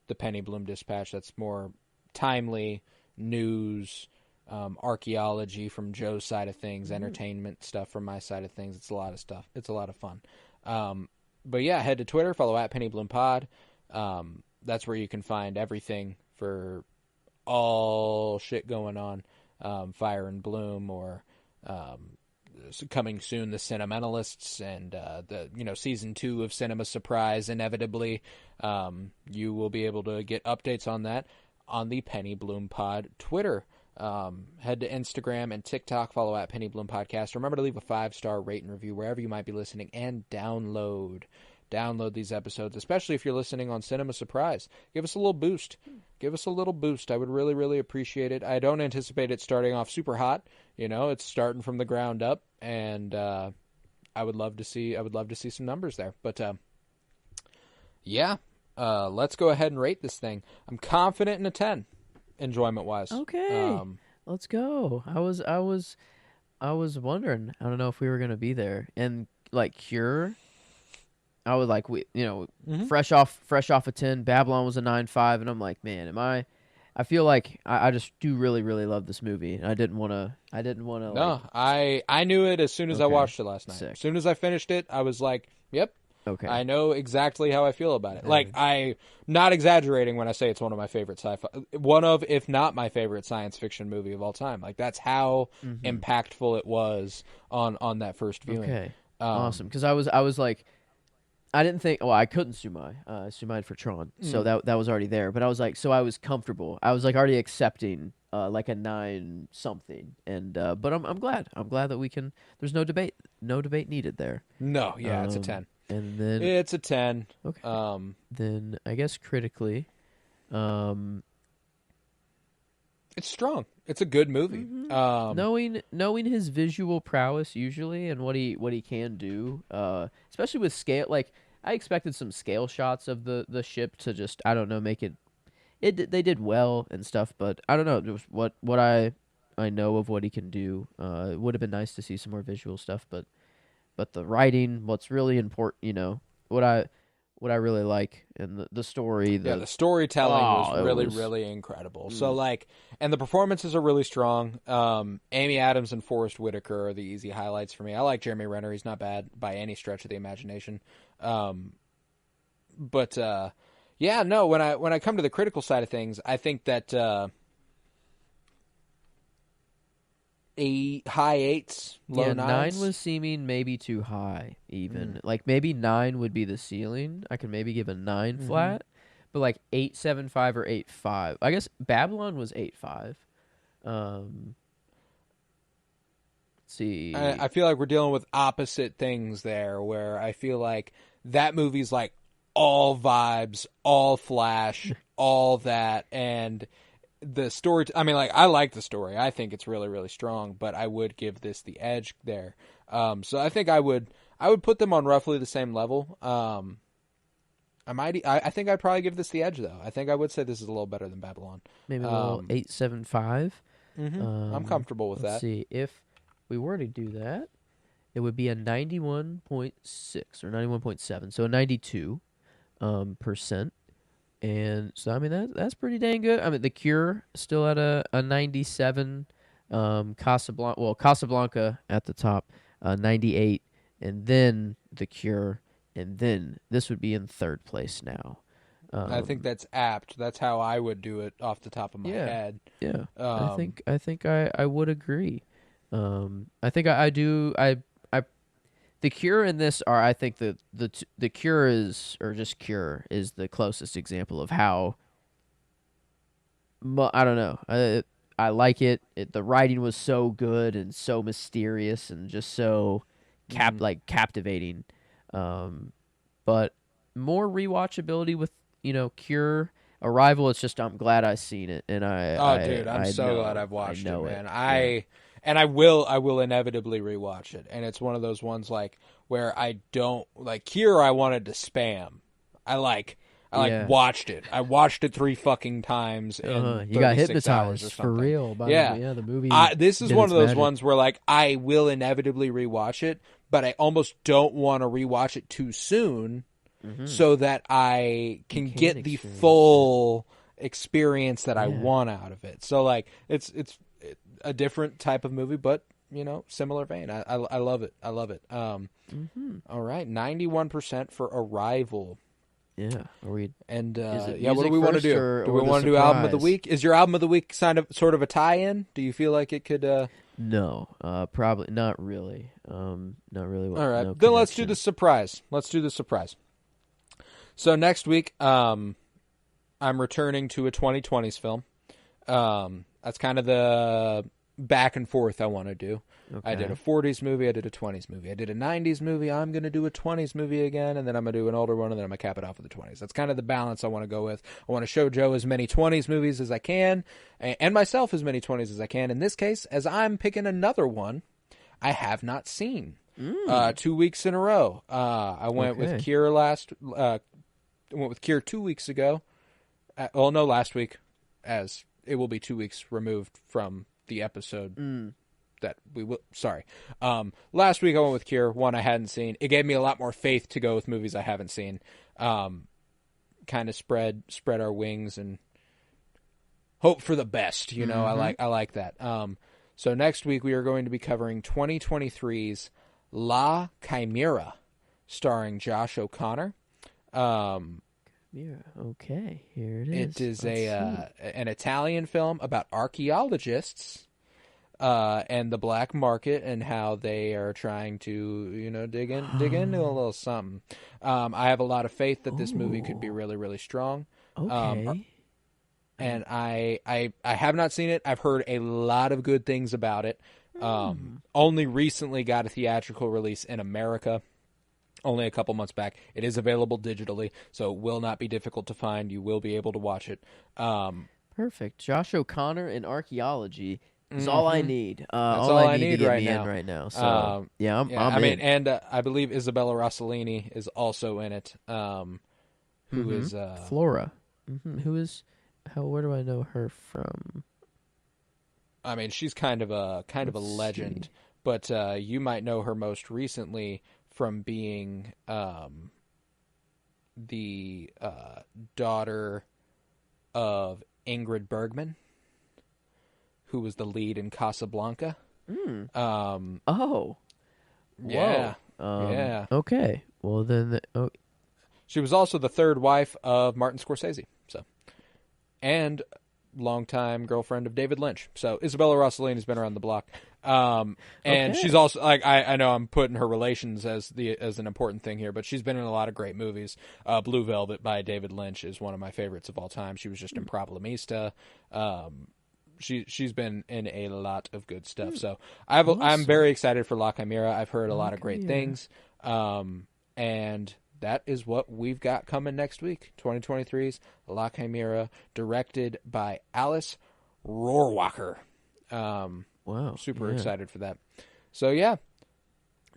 The Penny Bloom Dispatch, that's more timely news, archaeology from Joe's side of things, entertainment stuff from my side of things. It's a lot of stuff. It's a lot of fun. But yeah, head to Twitter, follow at Penny Bloom Pod. That's where you can find everything for all shit going on. Fire and Bloom, or coming soon, the Cinementalists, and the season 2 of Cinema Surprise. Inevitably, you will be able to get updates on that on the Penny Bloom Pod Twitter. Head to Instagram and TikTok, follow at Penny Bloom Podcast. Remember to leave a 5-star rate and review wherever you might be listening, and download these episodes, especially if you're listening on Cinema Surprise. Give us a little boost. I would really, really appreciate it. I don't anticipate it starting off super hot. It's starting from the ground up, and I would love to see some numbers there. But let's go ahead and rate this thing. I'm confident in a 10, enjoyment wise. Okay, let's go. I was wondering. I don't know if we were gonna be there, and like Cure. I was like, fresh off a 10. Babylon was a 9.5, and I'm like, man, I feel like I just do really, really love this movie, and I didn't want to. No, I knew it as soon as I watched it last night. Sick. As soon as I finished it, I was like, yep. Okay. I know exactly how I feel about it. Like, I'm not exaggerating when I say it's one of my favorite sci-fi, if not my favorite science fiction movie of all time. Like, that's how impactful it was on that first viewing. Okay. Awesome. Because I was like, I didn't think. Well, I couldn't Sumide for Tron, so that was already there. But I was like, so I was comfortable. I was like already accepting like a 9 something, and but I'm glad. I'm glad that we can. There's no debate needed there. No, yeah, it's a 10. And then it's a 10. Okay. Then I guess critically, It's strong. It's a good movie. Knowing his visual prowess usually and what he can do, especially with scale. Like I expected some scale shots of the ship to just, I don't know, make it. They did well and stuff, but I don't know. Just what I know of what he can do. It would have been nice to see some more visual stuff, but the writing, what's really important, what I really like, and the story, the storytelling was really, was really incredible. So, like, and the performances are really strong. Amy Adams and Forrest Whitaker are the easy highlights for me. I like Jeremy Renner. He's not bad by any stretch of the imagination. But yeah, no, when I come to the critical side of things, I think that high eights, low nines. 9 was seeming maybe too high. Even like maybe 9 would be the ceiling. I could maybe give a 9 flat, but like 8.75 or 8.5. I guess Babylon was 8.5. Let's see. I feel like we're dealing with opposite things there, where I feel like that movie's like all vibes, all flash, all that, and the story. I mean, like, I like the story. I think it's really, really strong, but I would give this the edge there. So I think I would put them on roughly the same level. I think I'd probably give this the edge, though. I think I would say this is a little better than Babylon. Maybe a little 8.75. I'm comfortable with Let's that. see. If we were to do that, it would be a 91.6 or 91.7, so a 92 percent. And so, I mean, that's pretty dang good. I mean, The Cure still at a 97. Casablanca at the top, 98. And then The Cure. And then this would be in third place now. I think that's apt. That's how I would do it off the top of my head. Yeah. I think I would agree. I think I do. The Cure and this are, I think the Cure is, or just Cure is the closest example of how. I don't know. I like it. The writing was so good and so mysterious and just so captivating. But more rewatchability with Cure. Arrival. It's just I'm glad I seen it, and I'm so glad I've watched it, man. I will inevitably rewatch it, and it's one of those ones like where I don't like Cure. I wanted to spam. I watched it. I watched it 3 fucking times. You got hypnotized for real. By the movie. This is one of those ones where like I will inevitably rewatch it, but I almost don't want to rewatch it too soon, so that I can get the full experience that I want out of it. So like it's a different type of movie, but similar vein. I love it. I love it. All right, 91% for Arrival. Yeah. Are we? And what do we want to do? Do we want to do album of the week? Is your album of the week sort of a tie-in? Do you feel like it could? No, probably not really. Not really. All right, no then let's do connection. the surprise. So next week, I'm returning to a 2020s film. That's kind of the back and forth I want to do. Okay. I did a 40s movie, I did a 20s movie, I did a 90s movie, I'm going to do a 20s movie again, and then I'm going to do an older one, and then I'm going to cap it off with the 20s. That's kind of the balance I want to go with. I want to show Joe as many 20s movies as I can, and myself as many 20s as I can. In this case, as I'm picking another one I have not seen. 2 weeks in a row. I went with Cure went with Cure 2 weeks ago. Last week, as it will be 2 weeks removed from the episode that we will. Sorry. Last week I went with Cure, one I hadn't seen. It gave me a lot more faith to go with movies I haven't seen. Kind of spread our wings and hope for the best. I like that. So next week we are going to be covering 2023's La Chimera, starring Josh O'Connor. Yeah. Okay. Here it is. It is an Italian film about archaeologists and the black market and how they are trying to dig into a little something. I have a lot of faith that this movie could be really, really strong. Okay. And I have not seen it. I've heard a lot of good things about it. Only recently got a theatrical release in America. only a couple months back. It is available digitally, so it will not be difficult to find. You will be able to watch it. Perfect. Josh O'Connor in archaeology is all I need. That's all I need to get right me now. in right now. So I'm I mean, in. and I believe Isabella Rossellini is also in it. Who is Flora? Who is? Where do I know her from? I mean, she's kind of a legend, but you might know her most recently from being the daughter of Ingrid Bergman, who was the lead in Casablanca. Oh. Yeah. Whoa. Yeah. Okay. Well, then... She was also the third wife of Martin Scorsese, and longtime girlfriend of David Lynch. So Isabella Rossellini's been around the block. And she's also like I know I'm putting her relations as an important thing here, but she's been in a lot of great movies. Blue Velvet by David Lynch is one of my favorites of all time. She was just in Problemista. She's been in a lot of good stuff. So I'm very excited for La Chimera. I've heard a lot of great things. And that is what we've got coming next week. 2023's La Chimera, directed by Alice Rohrwacher. Wow. Super excited for that. So, yeah.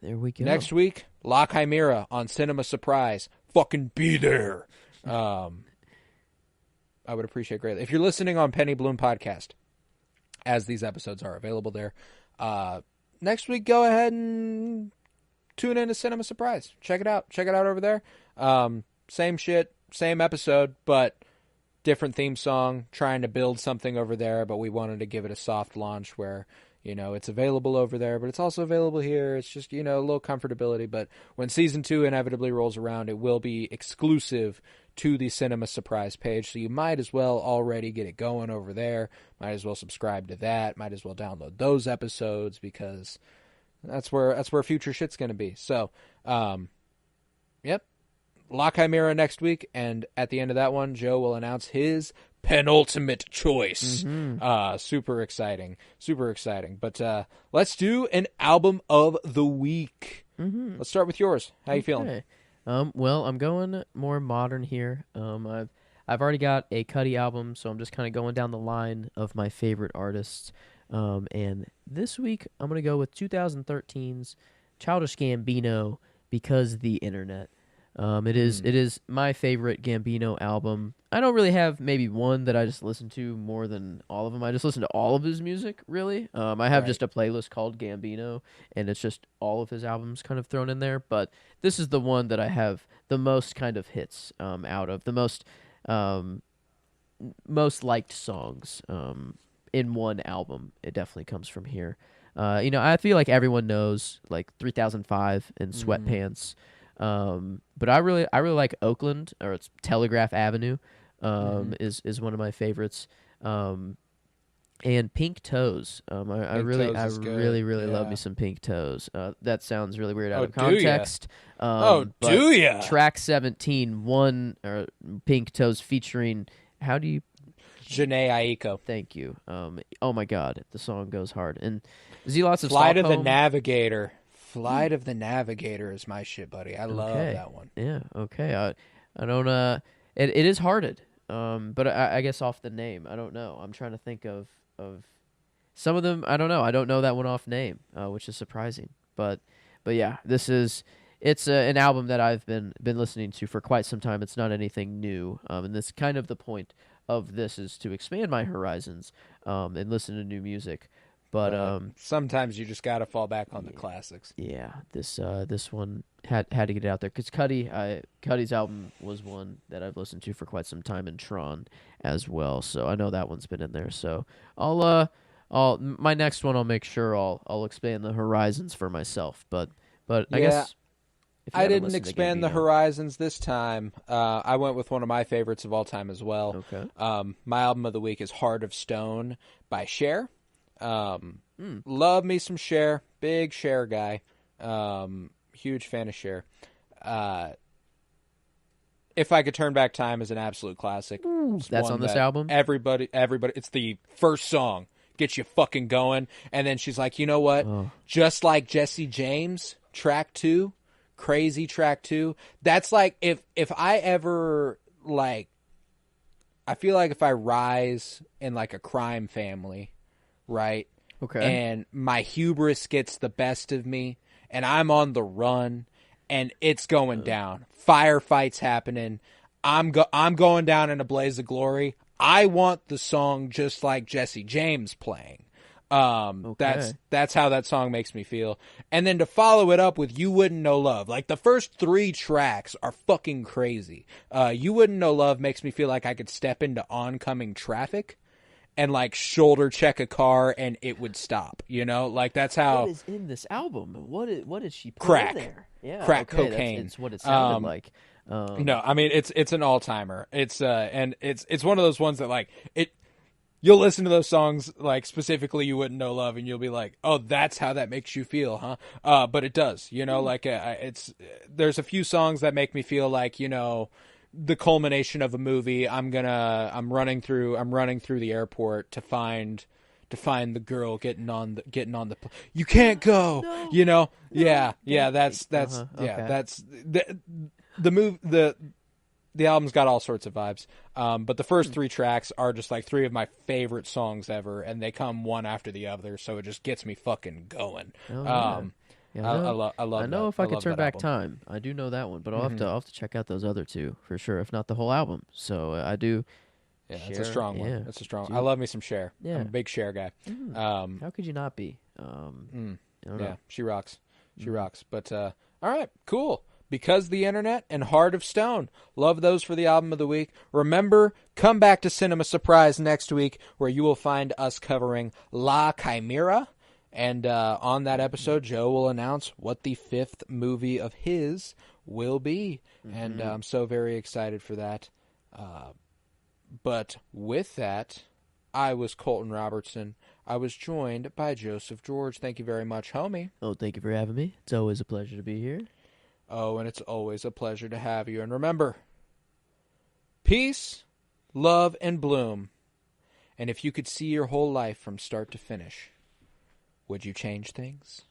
There we go. Next week, La Chimera on Cinema Surprise. Fucking be there. I would appreciate greatly. If you're listening on Penny Bloom Podcast, as these episodes are available there, next week, go ahead and tune into Cinema Surprise. Check it out. Check it out over there. Same shit, same episode, but different theme song, trying to build something over there, but we wanted to give it a soft launch where, it's available over there, but it's also available here. It's just, a little comfortability. But when season 2 inevitably rolls around, it will be exclusive to the Cinema Surprise page. So you might as well already get it going over there. Might as well subscribe to that. Might as well download those episodes because that's where future shit's going to be. So, yep. La Chimera next week, and at the end of that one, Joe will announce his penultimate choice. Super exciting. But let's do an album of the week. Let's start with yours. How you feeling? Well, I'm going more modern here. I've already got a Cudi album, so I'm just kind of going down the line of my favorite artists. And this week, I'm going to go with 2013's Childish Gambino, Because the Internet. It is my favorite Gambino album. I don't really have maybe one that I just listen to more than all of them. I just listen to all of his music, really. I have just a playlist called Gambino, and it's just all of his albums kind of thrown in there. But this is the one that I have the most kind of hits out of, the most liked songs in one album. It definitely comes from here. I feel like everyone knows like 3005 and Sweatpants. But I really like Oakland, or it's Telegraph Avenue, is one of my favorites. And Pink Toes. I really love me some Pink Toes. That sounds really weird out of context. Do ya? Track 17, Pink Toes featuring, how do you? Janae Aiko. Thank you. Oh my God, the song goes hard. And is he lots of Flight Stockholm? of the Navigator. Flight of the Navigator is my shit, buddy. I love that one. Yeah, okay. I don't, it is hearted, but I guess off the name, I don't know. I'm trying to think of some of them. I don't know. I don't know that one off name, which is surprising. But yeah, it's an album that I've been listening to for quite some time. It's not anything new, and this kind of the point of this is to expand my horizons, and listen to new music. But sometimes you just got to fall back on the classics. Yeah, this one had to get it out there because Cudi's album was one that I've listened to for quite some time, and Tron as well. So I know that one's been in there. So I'll my next one I'll make sure I'll expand the horizons for myself. But I guess I didn't expand the horizons this time. I went with one of my favorites of all time as well. Okay. My album of the week is Heart of Stone by Cher. Love me some Cher, big Cher guy, huge fan of Cher. If I Could Turn Back Time is an absolute classic. That's on this album? Everybody, it's the first song, gets you fucking going, and then she's like, you know what, just like Jesse James, track 2, Crazy track 2. That's like if I ever like, I feel like if I rise in like a crime family, right? Okay. And my hubris gets the best of me and I'm on the run and it's going down. Firefights happening. I'm going down in a blaze of glory. I want the song just like Jesse James playing. That's how that song makes me feel. And then to follow it up with You Wouldn't Know Love. Like the first 3 tracks are fucking crazy. You Wouldn't Know Love makes me feel like I could step into oncoming traffic and like shoulder check a car and it would stop, you know? Like that's how. What is in this album? What did she put Crack. in there? Yeah, Crack okay, cocaine. It's what it sounded like. No, I mean it's an all-timer. It's and it's one of those ones that like it. You'll listen to those songs, like specifically You Wouldn't Know Love, and you'll be like, oh, that's how that makes you feel, huh? But it does, you know, like there's a few songs that make me feel like, you know, the culmination of a movie. I'm running through the airport to find the girl getting on the you can't go, No, you know? no, Yeah, that's okay. that's the move the album's got all sorts of vibes. But the first 3 tracks are just like 3 of my favorite songs ever, and they come one after the other, so it just gets me fucking going. Oh, yeah. Yeah, I love I know that. if I could love turn that back album. time, I do know that one, but I'll have to check out those other 2 for sure, if not the whole album. So I do. Yeah, it's Cher, a strong one. yeah. It's a strong. Dude. I love me some Cher. Yeah. I'm a big Cher guy. How could you not be? I don't know. Yeah, she rocks. She rocks. But all right, cool. Because the Internet and Heart of Stone. Love those for the album of the week. Remember, come back to Cinema Surprise next week where you will find us covering La Chimera. And on that episode, Joe will announce what the 5th movie of his will be. And I'm so very excited for that. But with that, I was Colton Robertson. I was joined by Joseph George. Thank you very much, homie. Oh, thank you for having me. It's always a pleasure to be here. Oh, and it's always a pleasure to have you. And remember, peace, love, and bloom. And if you could see your whole life from start to finish, would you change things?